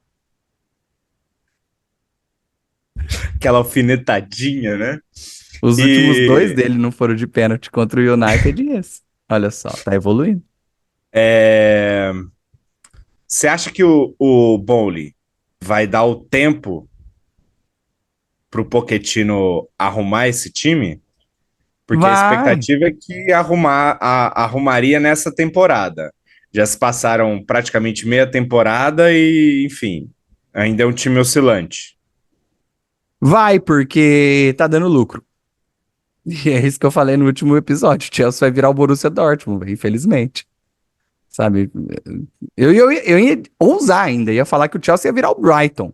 [SPEAKER 1] Aquela alfinetadinha, né?
[SPEAKER 2] Os últimos dois
[SPEAKER 1] E
[SPEAKER 2] dele não foram de pênalti contra o United e esse. Olha só, tá evoluindo.
[SPEAKER 1] é, você acha que o Bowley vai dar o tempo para o Pochettino arrumar esse time? Porque a
[SPEAKER 2] Vai.
[SPEAKER 1] expectativa é que arrumaria nessa temporada. Já se passaram praticamente meia temporada e, enfim, ainda é um time oscilante.
[SPEAKER 2] Vai, porque tá dando lucro. E é isso que eu falei no último episódio. O Chelsea vai virar o Borussia Dortmund, infelizmente. Sabe? Eu ia ousar ainda, ia falar que o Chelsea ia virar o Brighton.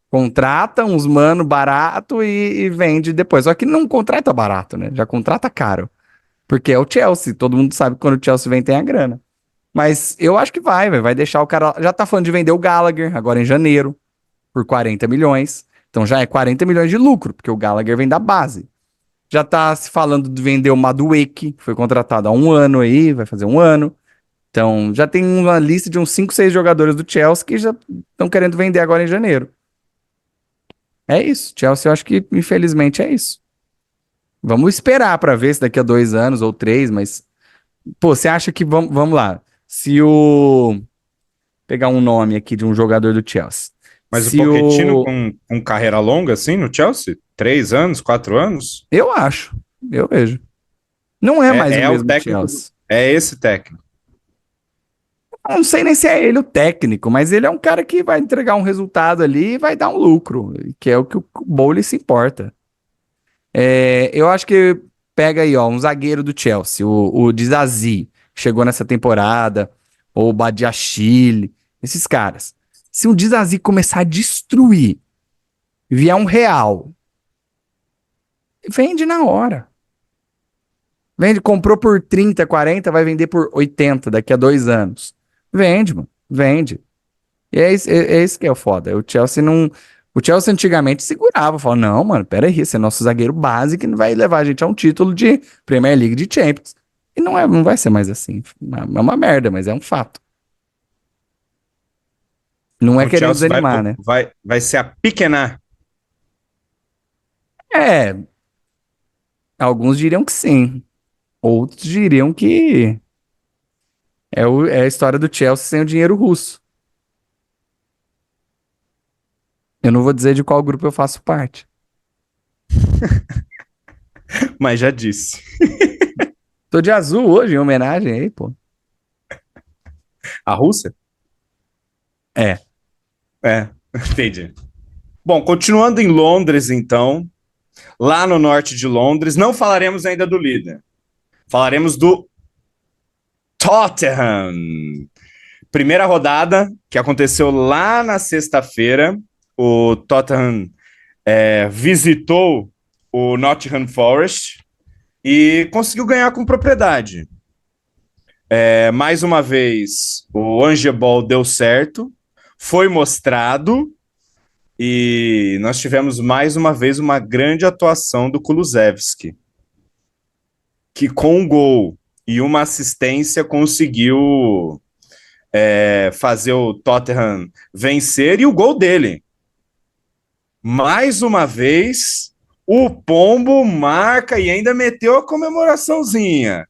[SPEAKER 2] Contrata uns mano barato e vende depois. Só que não contrata barato, né? Já contrata caro. Porque é o Chelsea. Todo mundo sabe que quando o Chelsea vem tem a grana. Mas eu acho que vai deixar o cara. Já tá falando de vender o Gallagher agora em janeiro, por 40 milhões. Então já é 40 milhões de lucro, porque o Gallagher vem da base. Já tá se falando de vender o Madueke, que foi contratado há um ano aí, vai fazer um ano. Então já tem uma lista de uns 5, 6 jogadores do Chelsea que já estão querendo vender agora em janeiro. É isso. Chelsea, eu acho que infelizmente é isso. Vamos esperar pra ver se daqui a 2 anos ou 3, mas. Pô, você acha que. Vamos lá. Se o. Pegar um nome aqui de um jogador do Chelsea.
[SPEAKER 1] Mas o
[SPEAKER 2] Se
[SPEAKER 1] Pochettino
[SPEAKER 2] o.
[SPEAKER 1] com carreira longa, assim, no Chelsea? 3 anos, 4 anos?
[SPEAKER 2] Eu acho. Eu vejo. Não é mais o
[SPEAKER 1] É o
[SPEAKER 2] mesmo
[SPEAKER 1] técnico,
[SPEAKER 2] Chelsea.
[SPEAKER 1] é esse técnico.
[SPEAKER 2] Eu não sei nem se é ele o técnico, mas ele é um cara que vai entregar um resultado ali e vai dar um lucro, que é o que o Bowley se importa. Eu acho que pega aí, ó, um zagueiro do Chelsea, o Disasi, que chegou nessa temporada, ou o Badiashile, esses caras. Se o Disasi começar a destruir, vier um real, vende na hora. Vende, comprou por 30, 40, vai vender por 80 daqui a 2 anos. Vende, mano, vende. E é isso que é o foda. O Chelsea não. O Chelsea antigamente segurava, falava: não, mano, peraí, esse é nosso zagueiro básico que não vai levar a gente a um título de Premier League de Champions. E não vai ser mais assim. É uma merda, mas é um fato. Não é
[SPEAKER 1] O
[SPEAKER 2] querendo
[SPEAKER 1] Chelsea
[SPEAKER 2] desanimar, né?
[SPEAKER 1] vai se apequenar.
[SPEAKER 2] É, alguns diriam que sim. Outros diriam que é a história do Chelsea sem o dinheiro russo. Eu não vou dizer de qual grupo eu faço parte.
[SPEAKER 1] Mas já disse.
[SPEAKER 2] Tô de azul hoje, em homenagem aí, pô.
[SPEAKER 1] A Rússia?
[SPEAKER 2] É.
[SPEAKER 1] Entendi. Bom, continuando em Londres, então, lá no norte de Londres, não falaremos ainda do líder. Falaremos do Tottenham. Primeira rodada, que aconteceu lá na sexta-feira. O Tottenham visitou o Nottingham Forest e conseguiu ganhar com propriedade. Mais uma vez, o Angeball deu certo, foi mostrado e nós tivemos mais uma vez uma grande atuação do Kulusevski, que com um gol e uma assistência conseguiu fazer o Tottenham vencer, e o gol dele. Mais uma vez, o Pombo marca e ainda meteu a comemoraçãozinha.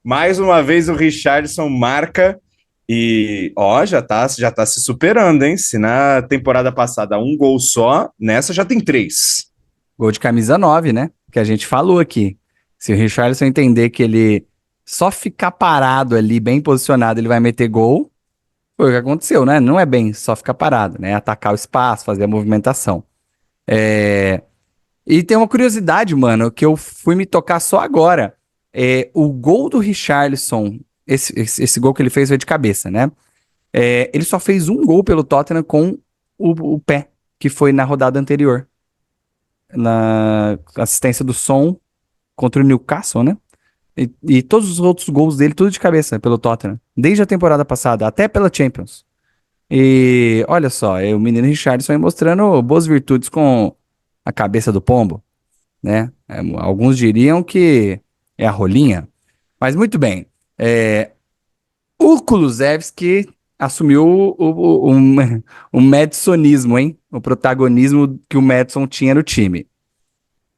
[SPEAKER 1] Mais uma vez o Richarlison marca e já tá se superando, hein? Se na temporada passada um gol só, nessa já tem 3.
[SPEAKER 2] Gol de camisa 9, né? Que a gente falou aqui. Se o Richarlison entender que ele só ficar parado ali, bem posicionado, ele vai meter gol, foi o que aconteceu, né? Não é bem só ficar parado, né? Atacar o espaço, fazer a movimentação. E tem uma curiosidade, mano, que eu fui me tocar só agora. O gol do Richarlison, esse gol que ele fez foi de cabeça, né? Ele só fez um gol pelo Tottenham com o pé, que foi na rodada anterior. Na assistência do Son contra o Newcastle, né? E todos os outros gols dele, tudo de cabeça pelo Tottenham. Desde a temporada passada, até pela Champions. E olha só, o menino Richarlison aí mostrando boas virtudes com a cabeça do pombo, né? Alguns diriam que é a rolinha. Mas muito bem. O Kulusevski assumiu o Madsonismo, hein? O protagonismo que o Madson tinha no time.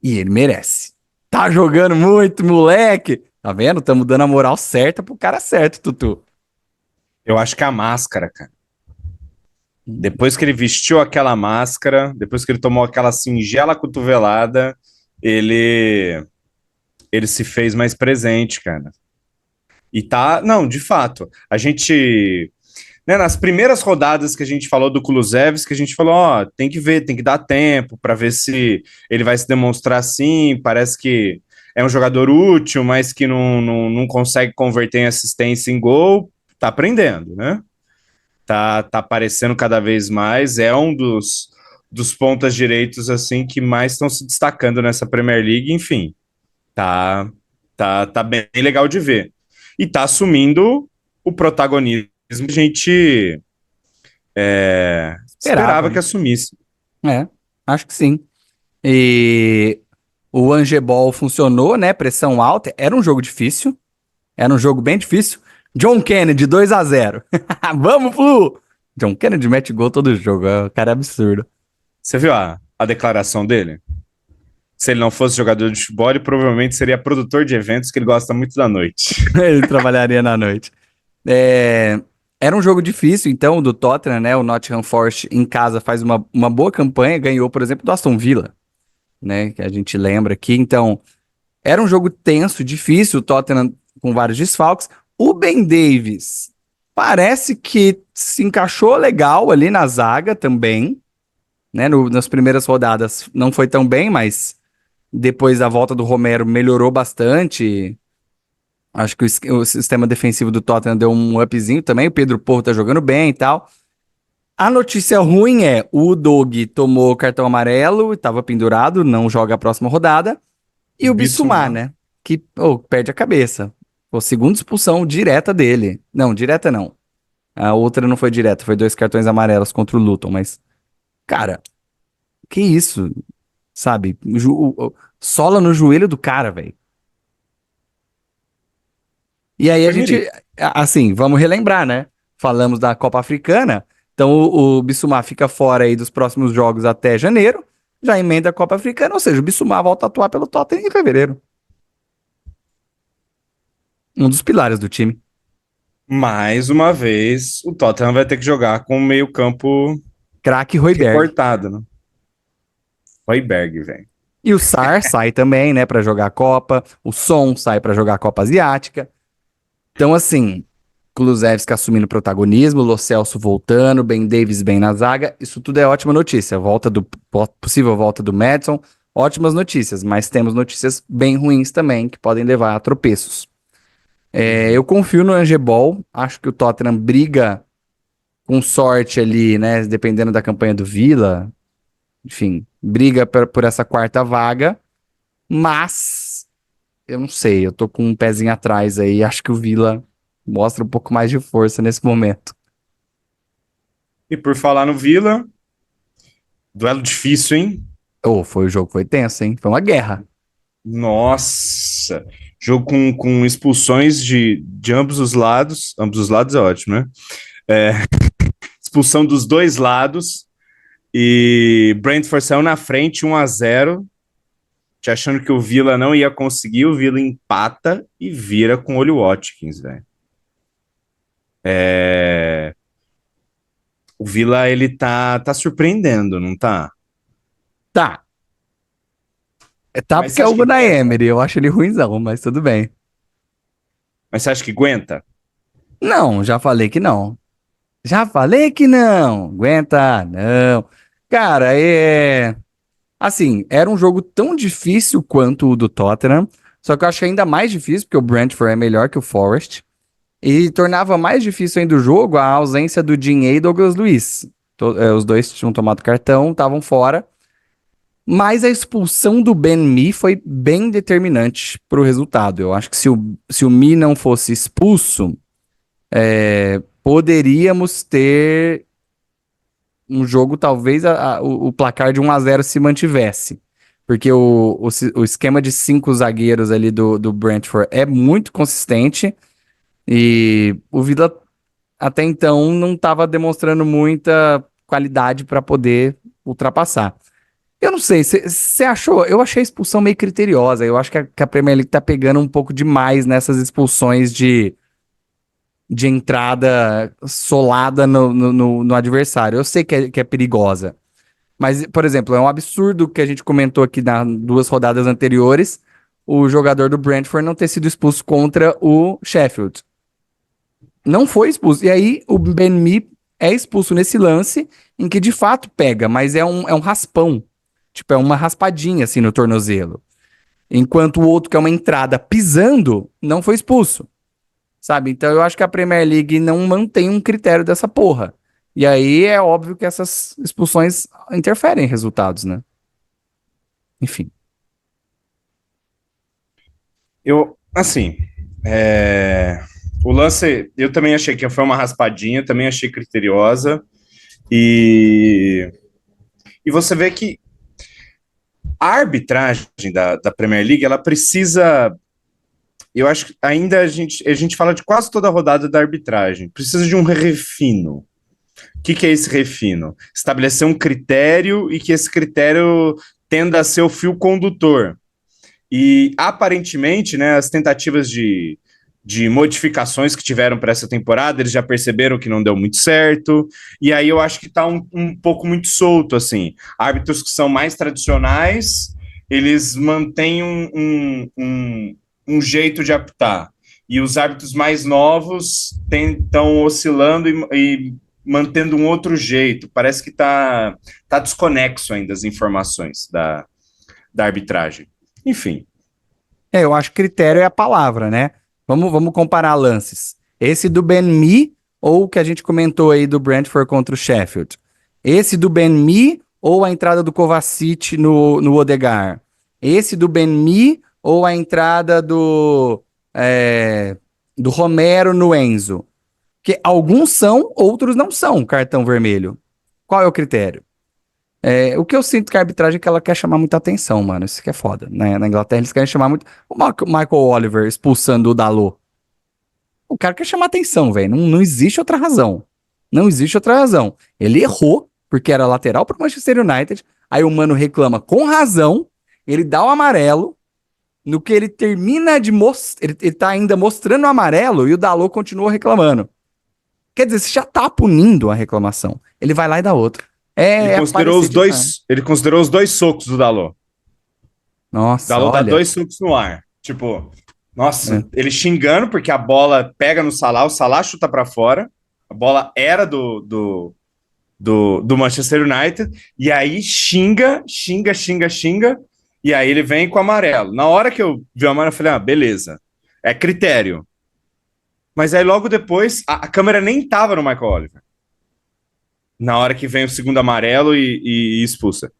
[SPEAKER 2] E ele merece. Tá jogando muito, moleque. Tá vendo? Tamo dando a moral certa pro cara certo, Tutu.
[SPEAKER 1] Eu acho que a máscara, cara. Depois que ele vestiu aquela máscara, depois que ele tomou aquela singela cotovelada, ele se fez mais presente, cara. E tá, não, de fato, a gente, né, nas primeiras rodadas que a gente falou do Kulusevski, a gente falou, ó, tem que ver, tem que dar tempo para ver se ele vai se demonstrar assim, parece que é um jogador útil, mas que não consegue converter em assistência em gol, tá aprendendo, né? Tá aparecendo cada vez mais, é um dos pontas direitos, assim, que mais estão se destacando nessa Premier League, enfim, tá, tá bem legal de ver. E tá assumindo o protagonismo que a gente
[SPEAKER 2] Esperava,
[SPEAKER 1] esperava que
[SPEAKER 2] né?
[SPEAKER 1] assumisse.
[SPEAKER 2] Acho que sim. E o Angebol funcionou, né? Pressão alta. Era um jogo difícil. Era um jogo bem difícil. John Kennedy, 2-0. Vamos, Flu! John Kennedy mete gol todo jogo. O cara é absurdo.
[SPEAKER 1] Você viu a declaração dele? Se ele não fosse jogador de futebol, ele provavelmente seria produtor de eventos, que ele gosta muito da noite.
[SPEAKER 2] Ele trabalharia na noite. Era um jogo difícil, então, do Tottenham, né? O Nottingham Forest em casa faz uma boa campanha, ganhou, por exemplo, do Aston Villa, né? Que a gente lembra aqui. Então, era um jogo tenso, difícil, o Tottenham com vários desfalques. O Ben Davies parece que se encaixou legal ali na zaga também, né? Nas primeiras rodadas não foi tão bem, mas depois da volta do Romero melhorou bastante. Acho que o sistema defensivo do Tottenham deu um upzinho também. O Pedro Porro tá jogando bem e tal. A notícia ruim é o Doug tomou cartão amarelo, estava pendurado, não joga a próxima rodada. E o Bissouma,
[SPEAKER 1] Bissouma.
[SPEAKER 2] né? Que perde a cabeça. Foi a segunda expulsão direta dele. Não, direta não. A outra não foi direta, foi 2 cartões amarelos contra o Luton, mas, cara, que isso? Sabe? Sola no joelho do cara, velho. E aí a
[SPEAKER 1] Foi.
[SPEAKER 2] gente, assim, vamos relembrar, né? Falamos da Copa Africana, então o Bissouma fica fora aí dos próximos jogos até janeiro, já emenda a Copa Africana, ou seja, o Bissouma volta a atuar pelo Tottenham em fevereiro. Um dos pilares do time.
[SPEAKER 1] Mais uma vez, o Tottenham vai ter que jogar com o meio-campo
[SPEAKER 2] Craque Højbjerg.
[SPEAKER 1] recortado, né? Højbjerg, velho.
[SPEAKER 2] E o Sar sai também, né, pra jogar a Copa. O Son sai pra jogar a Copa Asiática. Então, assim, Kulusevski assumindo protagonismo, Lo Celso voltando, Ben Davies bem na zaga, isso tudo é ótima notícia. Possível volta do Maddison, ótimas notícias, mas temos notícias bem ruins também, que podem levar a tropeços. Eu confio no Angebol, acho que o Tottenham briga com sorte ali, né, dependendo da campanha do Villa, enfim, briga por essa quarta vaga, mas eu não sei, eu tô com um pezinho atrás aí, acho que o Villa mostra um pouco mais de força nesse momento.
[SPEAKER 1] E por falar no Villa, duelo difícil, hein?
[SPEAKER 2] O jogo foi tenso, hein? Foi uma guerra.
[SPEAKER 1] Nossa! Jogo com expulsões de ambos os lados. Ambos os lados é ótimo, né? Expulsão dos dois lados. E Brentford saiu na frente, 1-0. Te achando que o Villa não ia conseguir. O Villa empata e vira com o Ollie Watkins, velho. O Villa, ele tá surpreendendo, não tá?
[SPEAKER 2] Tá. Tá
[SPEAKER 1] Mas
[SPEAKER 2] porque
[SPEAKER 1] você
[SPEAKER 2] é o
[SPEAKER 1] acha que
[SPEAKER 2] Unai
[SPEAKER 1] aguenta?
[SPEAKER 2] Emery, eu acho ele ruimzão, mas tudo bem.
[SPEAKER 1] Mas você acha que aguenta?
[SPEAKER 2] Não, já falei que não. Já falei que não. Aguenta, não. Cara, assim, era um jogo tão difícil quanto o do Tottenham, só que eu acho que ainda mais difícil, porque o Brentford é melhor que o Forest, e tornava mais difícil ainda o jogo a ausência do Digne e Douglas Luiz. Os dois tinham tomado cartão, estavam fora, mas a expulsão do Ben Mee foi bem determinante para o resultado. Eu acho que se o Mee não fosse expulso, poderíamos ter um jogo, talvez o placar de 1-0 se mantivesse. Porque o esquema de 5 zagueiros ali do Brentford é muito consistente e o Villa até então não estava demonstrando muita qualidade para poder ultrapassar. Eu não sei, você achou? Eu achei a expulsão meio criteriosa. Eu acho que a Premier League tá pegando um pouco demais nessas expulsões de entrada solada no adversário. Eu sei que é perigosa. Mas, por exemplo, é um absurdo que a gente comentou aqui nas 2 rodadas anteriores, o jogador do Brentford não ter sido expulso contra o Sheffield. Não foi expulso. E aí o Ben Mee é expulso nesse lance em que de fato pega, mas é um raspão. Tipo, é uma raspadinha assim no tornozelo. Enquanto o outro, que é uma entrada pisando, não foi expulso. Sabe? Então eu acho que a Premier League não mantém um critério dessa porra. E aí é óbvio que essas expulsões interferem em resultados, né? Enfim.
[SPEAKER 1] Assim, o lance, eu também achei que foi uma raspadinha, também achei criteriosa, e, e você vê que a arbitragem da Premier League, ela precisa, eu acho que ainda a gente fala de quase toda a rodada da arbitragem, precisa de um refino. O que é esse refino? Estabelecer um critério e que esse critério tenda a ser o fio condutor. E aparentemente, né, as tentativas de modificações que tiveram para essa temporada, eles já perceberam que não deu muito certo. E aí eu acho que está um pouco muito solto, assim. Árbitros que são mais tradicionais, eles mantêm um jeito de apitar. E os árbitros mais novos estão oscilando e mantendo um outro jeito. Parece que tá desconexo ainda as informações da arbitragem. Enfim.
[SPEAKER 2] Eu acho que critério é a palavra, né? Vamos comparar lances. Esse do Ben Mee ou o que a gente comentou aí do Brentford contra o Sheffield? Esse do Ben Mee ou a entrada do Kovacic no Odegaard? Esse do Ben Mee ou a entrada do Romero no Enzo? Porque alguns são, outros não são cartão vermelho. Qual é o critério? O que eu sinto que a arbitragem é que ela quer chamar muita atenção, mano. Isso que é foda. Né? Na Inglaterra eles querem chamar muito. O Michael Oliver expulsando o Dalot. O cara quer chamar atenção, velho. Não existe outra razão. Não existe outra razão. Ele errou, porque era lateral pro Manchester United. Aí o mano reclama com razão. Ele dá o amarelo. No que ele termina de mostrar. Ele tá ainda mostrando o amarelo e o Dalot continua reclamando. Quer dizer, você já tá punindo a reclamação. Ele vai lá e dá outra.
[SPEAKER 1] Ele
[SPEAKER 2] É
[SPEAKER 1] considerou os
[SPEAKER 2] parecer demais.
[SPEAKER 1] dois, ele considerou os dois socos do Dalot.
[SPEAKER 2] Nossa,
[SPEAKER 1] Dalot dá
[SPEAKER 2] olha.
[SPEAKER 1] 2 socos no ar. Tipo, Nossa,
[SPEAKER 2] né?
[SPEAKER 1] ele xingando porque a bola pega no Salah, o Salah chuta para fora. A bola era do Manchester United. E aí xinga. E aí ele vem com o amarelo. Na hora que eu vi o amarelo, eu falei, ah, beleza. É critério. Mas aí logo depois, a câmera nem tava no Michael Oliver. Na hora que vem o segundo amarelo e expulsa.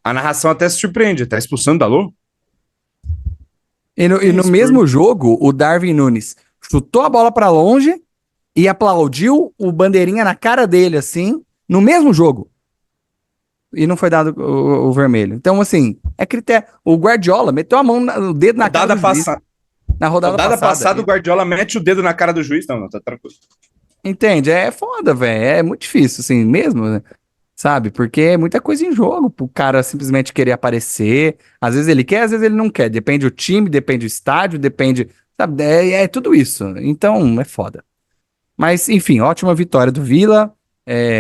[SPEAKER 1] A narração até se surpreende, tá expulsando o Dalot?
[SPEAKER 2] E no
[SPEAKER 1] Isso,
[SPEAKER 2] mesmo jogo, o Darwin Nunes chutou a bola pra longe e aplaudiu o bandeirinha na cara dele, assim, no mesmo jogo. E não foi dado o vermelho. Então, assim, é critério. O Guardiola meteu a mão, o dedo na cara
[SPEAKER 1] Rodada
[SPEAKER 2] do juiz
[SPEAKER 1] passada.
[SPEAKER 2] na rodada
[SPEAKER 1] Rodada
[SPEAKER 2] passada.
[SPEAKER 1] passada, o Guardiola mete o dedo na cara do juiz. Não, tá tranquilo.
[SPEAKER 2] Entende? É foda, velho. É muito difícil, assim, mesmo, né? Sabe? Porque é muita coisa em jogo pro cara simplesmente querer aparecer. Às vezes ele quer, às vezes ele não quer. Depende do time, depende do estádio, depende. Sabe? É tudo isso. Então, é foda. Mas, enfim, ótima vitória do Vila.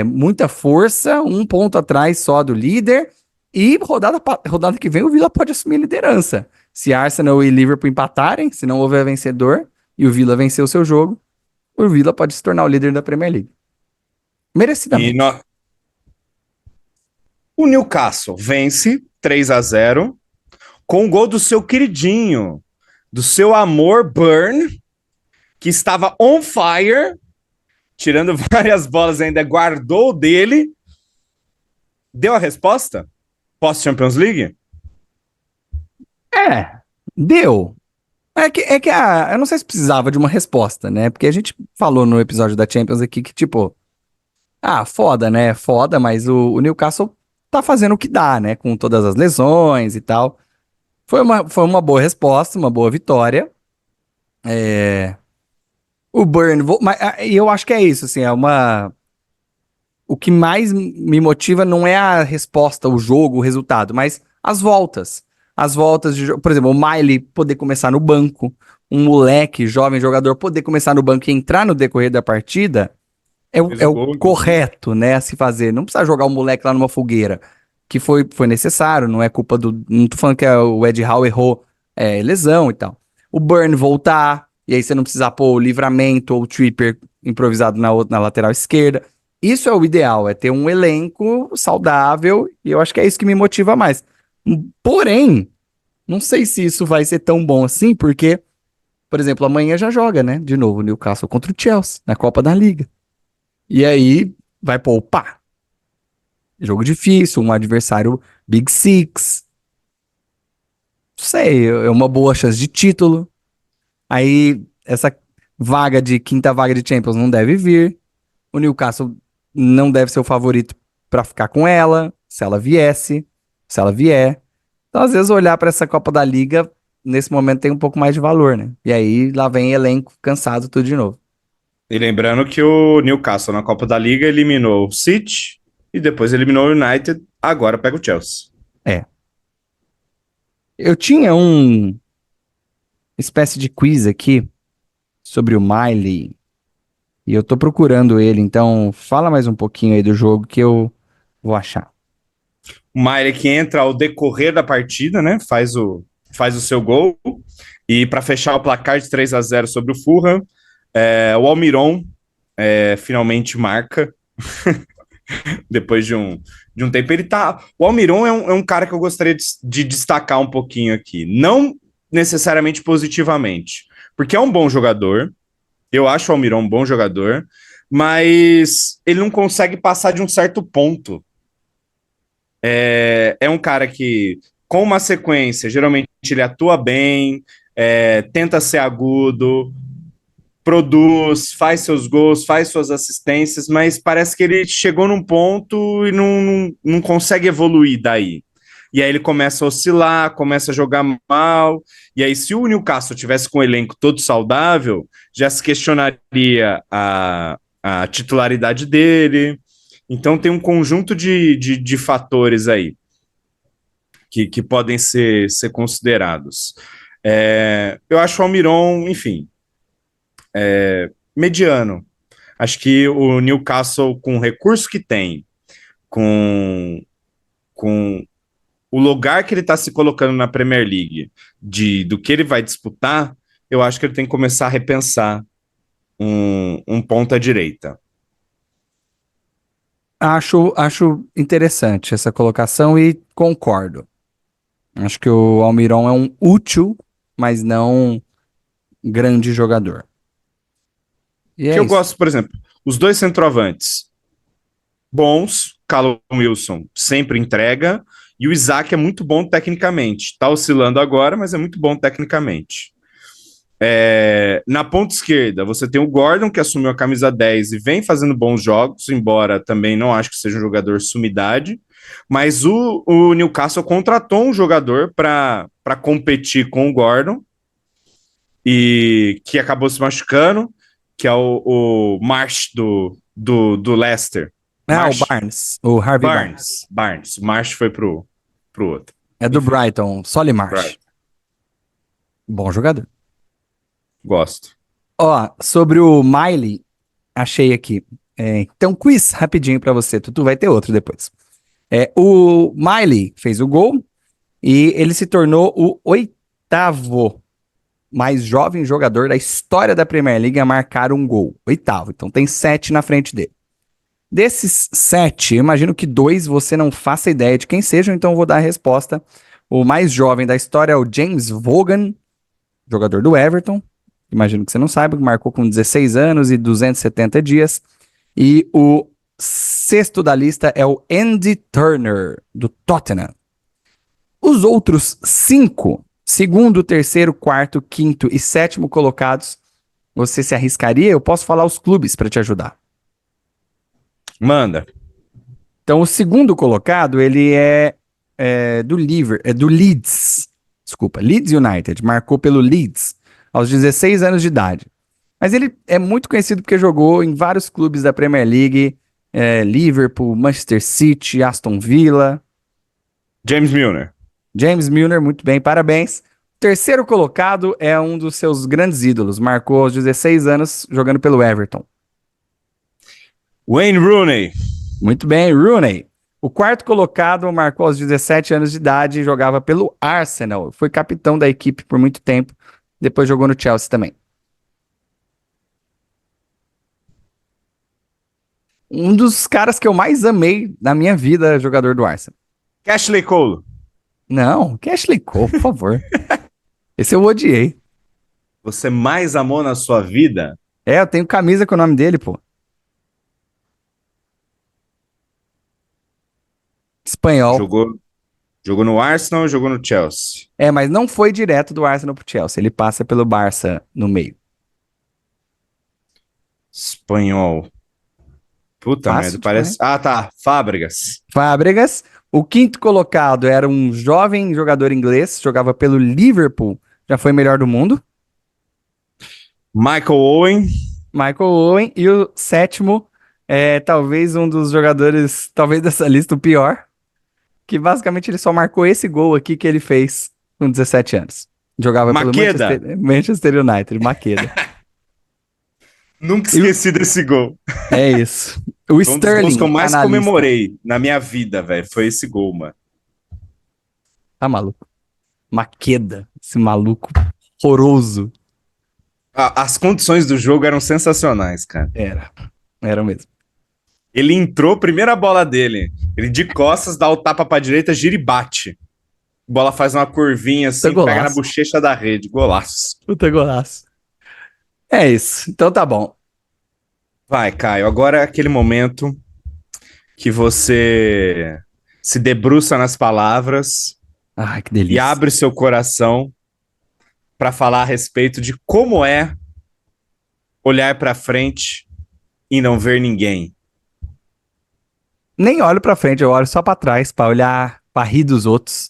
[SPEAKER 2] Muita força, um ponto atrás só do líder. E rodada que vem o Vila pode assumir a liderança. Se Arsenal e Liverpool empatarem, se não houver vencedor, e o Vila vencer o seu jogo, o Vila pode se tornar o líder da Premier League.
[SPEAKER 1] E
[SPEAKER 2] Merecidamente.
[SPEAKER 1] o Newcastle vence 3-0 com o gol do seu queridinho, do seu amor Burn, que estava on fire, tirando várias bolas ainda, guardou o dele. Deu a resposta? Pós-Champions League?
[SPEAKER 2] É, deu. Eu não sei se precisava de uma resposta, né? Porque a gente falou no episódio da Champions aqui que, tipo, foda, né? Foda, mas o Newcastle tá fazendo o que dá, né? Com todas as lesões e tal. Foi uma boa resposta, uma boa vitória. O Burn, e eu acho que é isso, assim, o que mais me motiva não é a resposta, o jogo, o resultado, mas as voltas. As voltas de jogo. Por exemplo, o Miley poder começar no banco, um moleque, jovem jogador, poder começar no banco e entrar no decorrer da partida
[SPEAKER 1] Fez
[SPEAKER 2] é
[SPEAKER 1] o
[SPEAKER 2] o
[SPEAKER 1] gol, inclusive.
[SPEAKER 2] correto, né, a se fazer. Não precisa jogar o moleque lá numa fogueira, que foi necessário, não é culpa do. Não tô falando que o Ed Howe errou lesão e tal. O Burn voltar, e aí você não precisar pôr o Livramento ou o Tripper improvisado na lateral esquerda. Isso é o ideal, é ter um elenco saudável, e eu acho que é isso que me motiva mais. Porém, não sei se isso vai ser tão bom assim, porque, por exemplo, amanhã já joga, né? De novo, o Newcastle contra o Chelsea, na Copa da Liga. E aí vai poupar. Jogo difícil, um adversário Big Six. Não sei, é uma boa chance de título. Aí essa vaga de quinta vaga de Champions não deve vir. O Newcastle não deve ser o favorito para ficar com ela, se ela viesse, se ela vier. Então, às vezes, olhar para essa Copa da Liga, nesse momento, tem um pouco mais de valor, né? E aí, lá vem elenco cansado tudo de novo.
[SPEAKER 1] E lembrando que o Newcastle na Copa da Liga eliminou o City e depois eliminou o United, agora pega o Chelsea.
[SPEAKER 2] É. Eu tinha um espécie de quiz aqui sobre o Miley, e eu tô procurando ele, então fala mais um pouquinho aí do jogo que eu vou achar.
[SPEAKER 1] O Maile que entra ao decorrer da partida, né? Faz o seu gol. E para fechar o placar de 3-0 sobre o Fulham, o Almiron finalmente marca depois de um tempo. O Almiron é um cara que eu gostaria de destacar um pouquinho aqui. Não necessariamente positivamente, porque é um bom jogador. Eu acho o Almiron um bom jogador, mas ele não consegue passar de um certo ponto. É um cara que, com uma sequência, geralmente ele atua bem, tenta ser agudo, produz, faz seus gols, faz suas assistências, mas parece que ele chegou num ponto e não consegue evoluir daí. E aí ele começa a oscilar, começa a jogar mal. E aí, se o Newcastle tivesse com o elenco todo saudável, já se questionaria a titularidade dele. Então tem um conjunto de fatores aí que podem ser considerados. Eu acho o Almiron, enfim, mediano. Acho que o Newcastle, com o recurso que tem, com, com o lugar que ele está se colocando na Premier League, do que ele vai disputar, eu acho que ele tem que começar a repensar um ponta-direita.
[SPEAKER 2] Acho interessante essa colocação e concordo. Acho que o Almiron é um útil, mas não grande jogador. E
[SPEAKER 1] Que
[SPEAKER 2] é
[SPEAKER 1] eu
[SPEAKER 2] isso.
[SPEAKER 1] gosto, por exemplo, os dois centroavantes bons, Callum Wilson sempre entrega, e o Isaac é muito bom tecnicamente. Está oscilando agora, mas é muito bom tecnicamente. Na ponta esquerda, você tem o Gordon, que assumiu a camisa 10 e vem fazendo bons jogos, embora também não acho que seja um jogador sumidade. Mas o Newcastle contratou um jogador para competir com o Gordon e que acabou se machucando, que é o Marsh do Leicester.
[SPEAKER 2] Ah, o
[SPEAKER 1] Marsh,
[SPEAKER 2] Barnes, o Harvey Barnes.
[SPEAKER 1] Barnes. O Marsh foi pro outro.
[SPEAKER 2] É do
[SPEAKER 1] Enfim,
[SPEAKER 2] Brighton, Solly March.
[SPEAKER 1] Brighton.
[SPEAKER 2] Bom jogador.
[SPEAKER 1] Gosto.
[SPEAKER 2] Ó, sobre o Miley, achei aqui. Então, quiz rapidinho pra você. Tu vai ter outro depois. O Miley fez o gol e ele se tornou o 8º mais jovem jogador da história da Premier League a marcar um gol. 8º. Então tem 7 na frente dele. Desses 7, eu imagino que 2 você não faça ideia de quem sejam, então eu vou dar a resposta. O mais jovem da história é o James Vaughan, jogador do Everton. Imagino que você não saiba, que marcou com 16 anos e 270 dias. E o 6º da lista é o Andy Turner, do Tottenham. Os outros 5, segundo, terceiro, quarto, quinto e 7º colocados, você se arriscaria? Eu posso falar os clubes para te ajudar.
[SPEAKER 1] Manda.
[SPEAKER 2] Então, o segundo colocado, ele é do Leeds. Desculpa, Leeds United. Marcou pelo Leeds aos 16 anos de idade. Mas ele é muito conhecido porque jogou em vários clubes da Premier League. Liverpool, Manchester City, Aston Villa.
[SPEAKER 1] James Milner.
[SPEAKER 2] James Milner, muito bem, parabéns. Terceiro colocado é um dos seus grandes ídolos. Marcou aos 16 anos jogando pelo Everton.
[SPEAKER 1] Wayne Rooney.
[SPEAKER 2] Muito bem, Rooney. O quarto colocado marcou aos 17 anos de idade e jogava pelo Arsenal. Foi capitão da equipe por muito tempo. Depois jogou no Chelsea também. Um dos caras que eu mais amei na minha vida, jogador do Arsenal.
[SPEAKER 1] Ashley Cole.
[SPEAKER 2] Não, Ashley Cole, por favor. Esse eu odiei.
[SPEAKER 1] Você mais amou na sua vida?
[SPEAKER 2] Eu tenho camisa com o nome dele, pô. Espanhol.
[SPEAKER 1] Jogou no Arsenal ou jogou no Chelsea?
[SPEAKER 2] Mas não foi direto do Arsenal pro Chelsea. Ele passa pelo Barça no meio.
[SPEAKER 1] Espanhol. Puta
[SPEAKER 2] Fácil
[SPEAKER 1] merda,
[SPEAKER 2] de
[SPEAKER 1] parece... Ah, tá. Fábregas.
[SPEAKER 2] Fábregas. O quinto colocado era um jovem jogador inglês, jogava pelo Liverpool, já foi melhor do mundo.
[SPEAKER 1] Michael Owen.
[SPEAKER 2] Michael Owen. E o 7º é talvez um dos jogadores, talvez dessa lista o pior, que basicamente ele só marcou esse gol aqui que ele fez com 17 anos. Jogava
[SPEAKER 1] Maqueda.
[SPEAKER 2] pelo Manchester United, Maqueda.
[SPEAKER 1] Nunca esqueci desse gol.
[SPEAKER 2] É isso. O
[SPEAKER 1] Foi um dos
[SPEAKER 2] Sterling,
[SPEAKER 1] gols que eu mais
[SPEAKER 2] analista.
[SPEAKER 1] comemorei na minha vida, velho. Foi esse gol, mano.
[SPEAKER 2] Tá maluco. Maqueda, esse maluco horroroso.
[SPEAKER 1] As condições do jogo eram sensacionais, cara.
[SPEAKER 2] Era mesmo.
[SPEAKER 1] Ele entrou, primeira bola dele. Ele de costas, dá o tapa pra direita, gira e bate. A bola faz uma curvinha assim, pega na bochecha da rede. Golaço.
[SPEAKER 2] Puta golaço. É isso. Então tá bom.
[SPEAKER 1] Vai, Caio. Agora é aquele momento que você se debruça nas palavras
[SPEAKER 2] Ai, que
[SPEAKER 1] e
[SPEAKER 2] delícia.
[SPEAKER 1] abre seu coração para falar a respeito de como é olhar para frente e não ver ninguém.
[SPEAKER 2] Nem olho pra frente, eu olho só pra trás pra olhar, pra rir dos outros.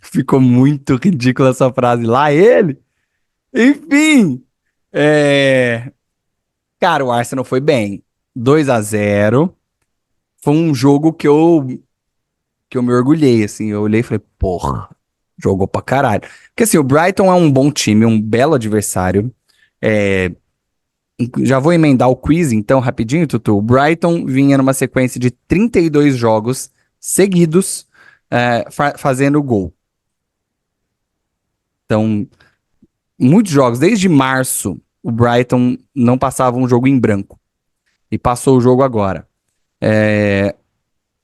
[SPEAKER 2] Ficou muito ridícula essa frase. Lá ele. Enfim. Cara, o Arsenal foi bem. 2-0. Foi um jogo que eu me orgulhei, assim. Eu olhei e falei, porra, jogou pra caralho. Porque assim, o Brighton é um bom time, um belo adversário. Já vou emendar o quiz, então, rapidinho, Tutu. O Brighton vinha numa sequência de 32 jogos seguidos, fazendo gol. Então, muitos jogos, desde março, o Brighton não passava um jogo em branco. E passou o jogo agora.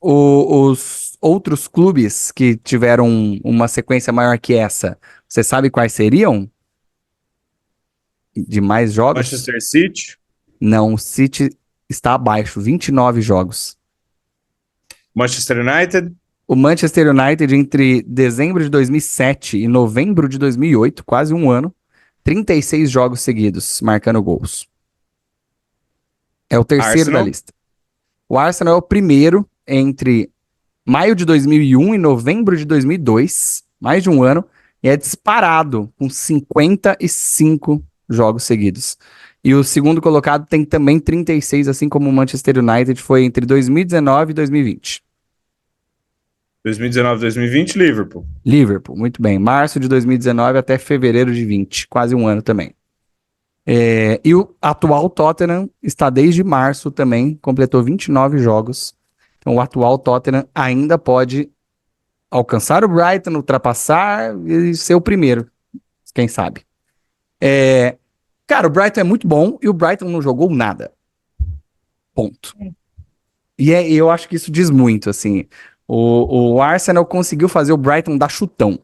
[SPEAKER 2] Os outros clubes que tiveram uma sequência maior que essa, você sabe quais seriam? De mais jogos?
[SPEAKER 1] Manchester City,
[SPEAKER 2] Não, o City está abaixo, 29 jogos.
[SPEAKER 1] Manchester United,
[SPEAKER 2] O Manchester United, entre dezembro de 2007 e novembro de 2008, quase um ano, 36 jogos seguidos, marcando gols. É o terceiro da
[SPEAKER 1] Arsenal,
[SPEAKER 2] lista. O Arsenal é o primeiro entre maio de 2001 e novembro de 2002, mais de um ano, e é disparado com 55 jogos seguidos. E o segundo colocado tem também 36, assim como o Manchester United foi entre 2019 e 2020.
[SPEAKER 1] 2019, 2020, Liverpool.
[SPEAKER 2] Liverpool, muito bem. Março de 2019 até fevereiro de 20, quase um ano também. E o atual Tottenham está desde março também, completou 29 jogos. Então o atual Tottenham ainda pode alcançar o Brighton, ultrapassar e ser o primeiro, quem sabe. Cara, o Brighton é muito bom e o Brighton não jogou nada. Ponto. E eu acho que isso diz muito, assim. O Arsenal conseguiu fazer o Brighton dar chutão.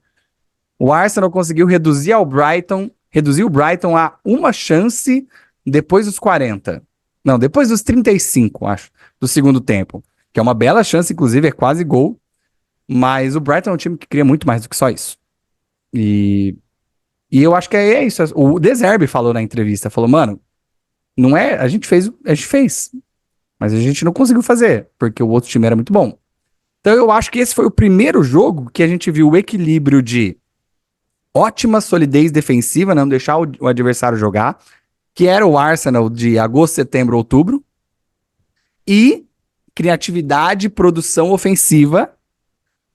[SPEAKER 2] O Arsenal conseguiu reduzir o Brighton a uma chance depois dos 40. Não, depois dos 35, acho, do segundo tempo. Que é uma bela chance, inclusive, é quase gol. Mas o Brighton é um time que cria muito mais do que só isso. E eu acho que é isso. O De Zerbi falou na entrevista, falou, mano, não é, a gente fez, mas a gente não conseguiu fazer, porque o outro time era muito bom. Então eu acho que esse foi o primeiro jogo que a gente viu o equilíbrio de ótima solidez defensiva, não deixar o adversário jogar, que era o Arsenal de agosto, setembro, outubro, e criatividade e produção ofensiva,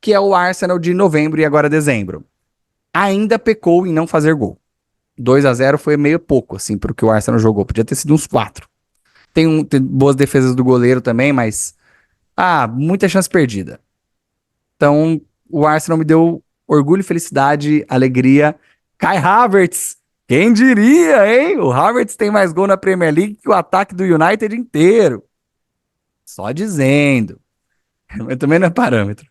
[SPEAKER 2] que é o Arsenal de novembro e agora dezembro. Ainda pecou em não fazer gol. 2-0 foi meio pouco, assim, pro que o Arsenal jogou. Podia ter sido uns 4. Tem boas defesas do goleiro também, mas... muita chance perdida. Então, o Arsenal me deu orgulho, felicidade, alegria. Kai Havertz, quem diria, hein? O Havertz tem mais gol na Premier League que o ataque do United inteiro. Só dizendo. Mas também não é parâmetro.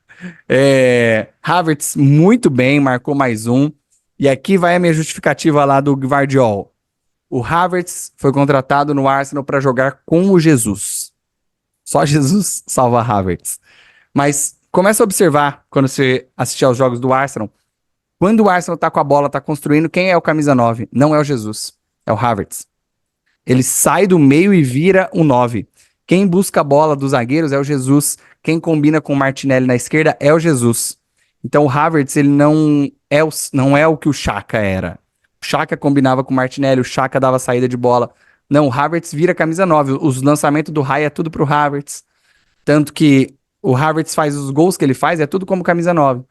[SPEAKER 2] Havertz muito bem, marcou mais um. E aqui vai a minha justificativa lá do Gvardiol. O Havertz foi contratado no Arsenal para jogar com o Jesus. Só Jesus salva Havertz. Mas começa a observar, quando você assistir aos jogos do Arsenal, quando o Arsenal tá com a bola, tá construindo, quem é o camisa 9? Não é o Jesus, é o Havertz. Ele sai do meio e vira o 9. Quem busca a bola dos zagueiros é o Jesus. Quem combina com o Martinelli na esquerda é o Jesus. Então o Havertz, ele não é o que o Xhaka era. O Xhaka combinava com o Martinelli, o Xhaka dava saída de bola. Não, o Havertz vira camisa 9. Os lançamentos do Rai é tudo pro Havertz. Tanto que o Havertz faz os gols que ele faz, é tudo como camisa 9.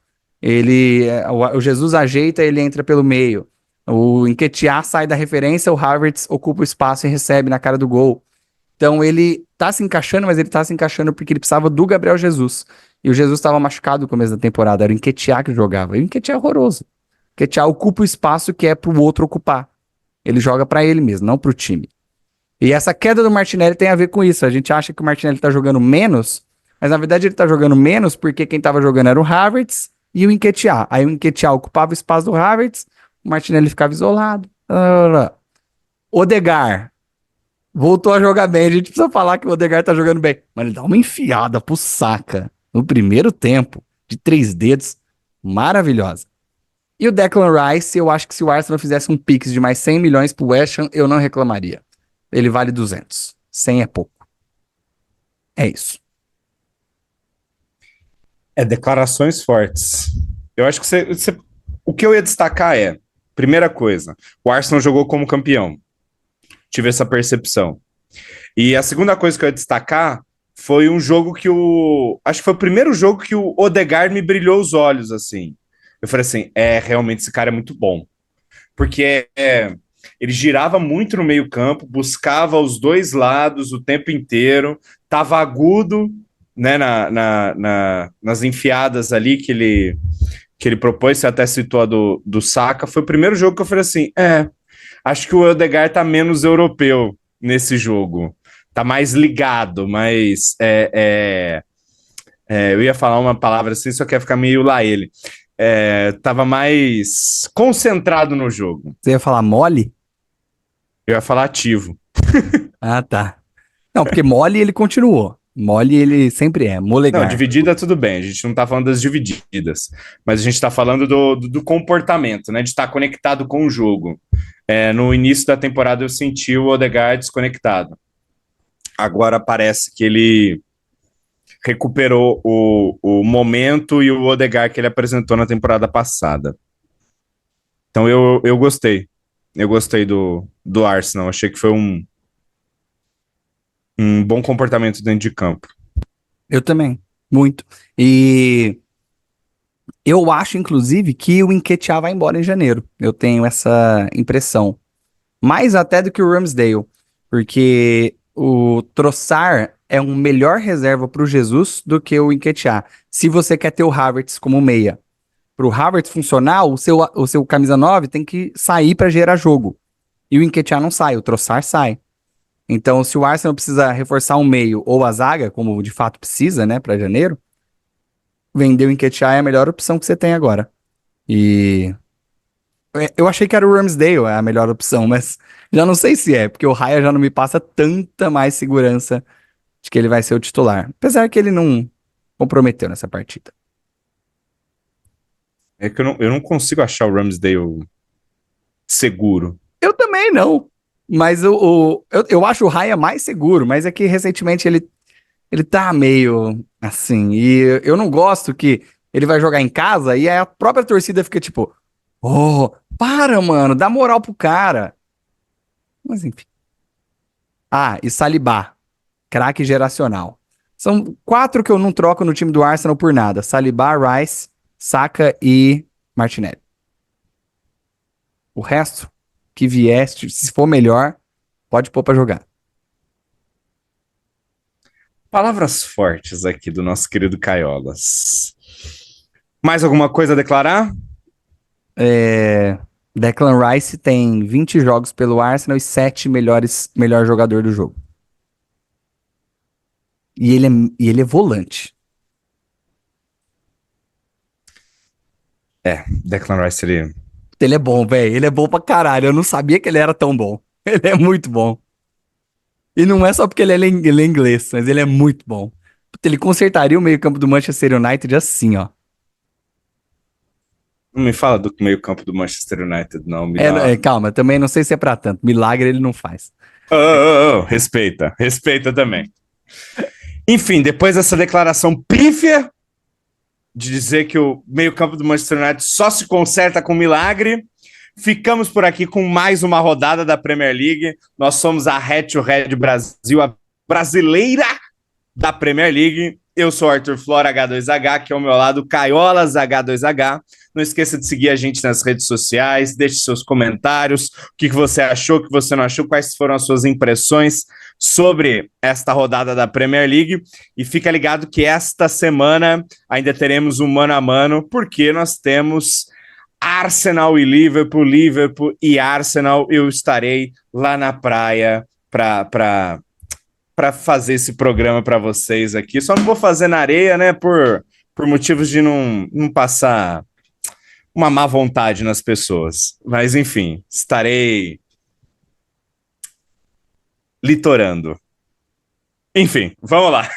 [SPEAKER 2] O Jesus ajeita, ele entra pelo meio. O Nketiah sai da referência, o Havertz ocupa o espaço e recebe na cara do gol. Então ele tá se encaixando, mas ele tá se encaixando porque ele precisava do Gabriel Jesus. E o Jesus estava machucado no começo da temporada, era o Nketiah que jogava. E o Nketiah é horroroso. O Nketiah ocupa o espaço que é pro outro ocupar. Ele joga para ele mesmo, não pro time. E essa queda do Martinelli tem a ver com isso. A gente acha que o Martinelli tá jogando menos, mas na verdade ele tá jogando menos porque quem tava jogando era o Havertz e o Nketiah. Aí o Nketiah ocupava o espaço do Havertz, o Martinelli ficava isolado. Odegaard voltou a jogar bem. A gente precisa falar que o Odegaard tá jogando bem. Mas ele dá uma enfiada pro Saka no primeiro tempo, de 3 dedos, maravilhosa. E o Declan Rice, eu acho que se o Arsenal fizesse um Pix de mais 100 milhões pro West Ham, eu não reclamaria. Ele vale 200. 100 é pouco. É isso.
[SPEAKER 1] Declarações fortes. Eu acho que o que eu ia destacar primeira coisa, o Arsenal jogou como campeão. Tive essa percepção. E a segunda coisa que eu ia destacar foi um jogo que acho que foi o primeiro jogo que o Odegaard me brilhou os olhos, assim. Eu falei assim, realmente esse cara é muito bom. Porque ele girava muito no meio campo, buscava os dois lados o tempo inteiro, tava agudo, né, nas enfiadas ali que ele propôs, você até citou a do Saka, foi o primeiro jogo que eu falei assim, acho que o Odegaard tá menos europeu nesse jogo, tá mais ligado, mas eu ia falar uma palavra assim, só que ia ficar meio lá ele. Tava mais concentrado no jogo.
[SPEAKER 2] Você ia falar mole?
[SPEAKER 1] Eu ia falar ativo.
[SPEAKER 2] Ah, tá. Não, porque mole ele continuou. Mole ele sempre é,
[SPEAKER 1] Não,
[SPEAKER 2] molegar.
[SPEAKER 1] dividida tudo bem, a gente não tá falando das divididas, mas a gente tá falando do comportamento, né? De estar conectado com o jogo. No início da temporada eu senti o Odegaard desconectado. Agora parece que ele recuperou o momento e o Odegaard que ele apresentou na temporada passada. Então eu gostei. Eu gostei do Arsenal. Achei que foi um bom comportamento dentro de campo.
[SPEAKER 2] Eu também, muito. E eu acho, inclusive, que o Nketiah vai embora em janeiro. Eu tenho essa impressão. Mais até do que o Ramsdale. Porque o Trossard é um melhor reserva para o Jesus do que o Nketiah. Se você quer ter o Havertz como meia. Para o Havertz funcionar, o seu camisa 9 tem que sair para gerar jogo. E o Nketiah não sai, o Trossard sai. Então, se o Arsenal precisa reforçar um meio ou a zaga, como de fato precisa, né, para janeiro, vender o Nketiah é a melhor opção que você tem agora. E eu achei que era o Ramsdale a melhor opção, mas já não sei se é, porque o Raya já não me passa tanta mais segurança de que ele vai ser o titular. Apesar que ele não comprometeu nessa partida.
[SPEAKER 1] É que eu não consigo achar o Ramsdale seguro.
[SPEAKER 2] Eu também não. Mas eu acho o Raya mais seguro, mas é que recentemente ele tá meio assim. E eu não gosto que ele vai jogar em casa e a própria torcida fica tipo, oh, para, mano, dá moral pro cara. Mas enfim. Ah, e Saliba, craque geracional. São 4 que eu não troco no time do Arsenal por nada. Saliba, Rice, Saka e Martinelli. O resto que vieste, se for melhor, pode pôr pra jogar.
[SPEAKER 1] Palavras fortes aqui do nosso querido Caiolas. Mais alguma coisa a declarar?
[SPEAKER 2] Declan Rice tem 20 jogos pelo Arsenal e 7 melhor jogador do jogo. E ele é volante.
[SPEAKER 1] Declan Rice,
[SPEAKER 2] Ele é bom, velho. Ele é bom pra caralho. Eu não sabia que ele era tão bom. Ele é muito bom. E não é só porque ele é inglês, mas ele é muito bom. Puta, ele consertaria o meio-campo do Manchester United assim, ó.
[SPEAKER 1] não me fala do meio-campo do Manchester United, não. Me dá.
[SPEAKER 2] Calma, também não sei se é pra tanto. Milagre ele não faz.
[SPEAKER 1] Respeita, respeita também. Enfim, depois dessa declaração pífia de dizer que o meio-campo do Manchester United só se conserta com milagre, ficamos por aqui com mais uma rodada da Premier League. Nós somos a Head to Head Brasil, a brasileira da Premier League. Eu sou o Arthur Flora H2H, que é ao meu lado Caiolas H2H. Não esqueça de seguir a gente nas redes sociais, deixe seus comentários, o que você achou, o que você não achou, quais foram as suas impressões sobre esta rodada da Premier League. E fica ligado que esta semana ainda teremos um mano a mano, porque nós temos Arsenal e Liverpool, Liverpool e Arsenal. Eu estarei lá na praia para fazer esse programa para vocês aqui. Só não vou fazer na areia, né, por motivos de não passar uma má vontade nas pessoas. Mas, enfim, estarei litorando. Enfim, vamos lá.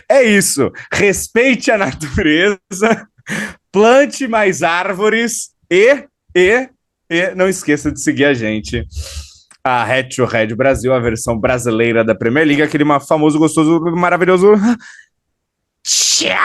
[SPEAKER 1] É isso. Respeite a natureza, plante mais árvores e não esqueça de seguir a gente. A Head to Head Brasil, a versão brasileira da Premier League, aquele famoso, gostoso, maravilhoso. Tchau!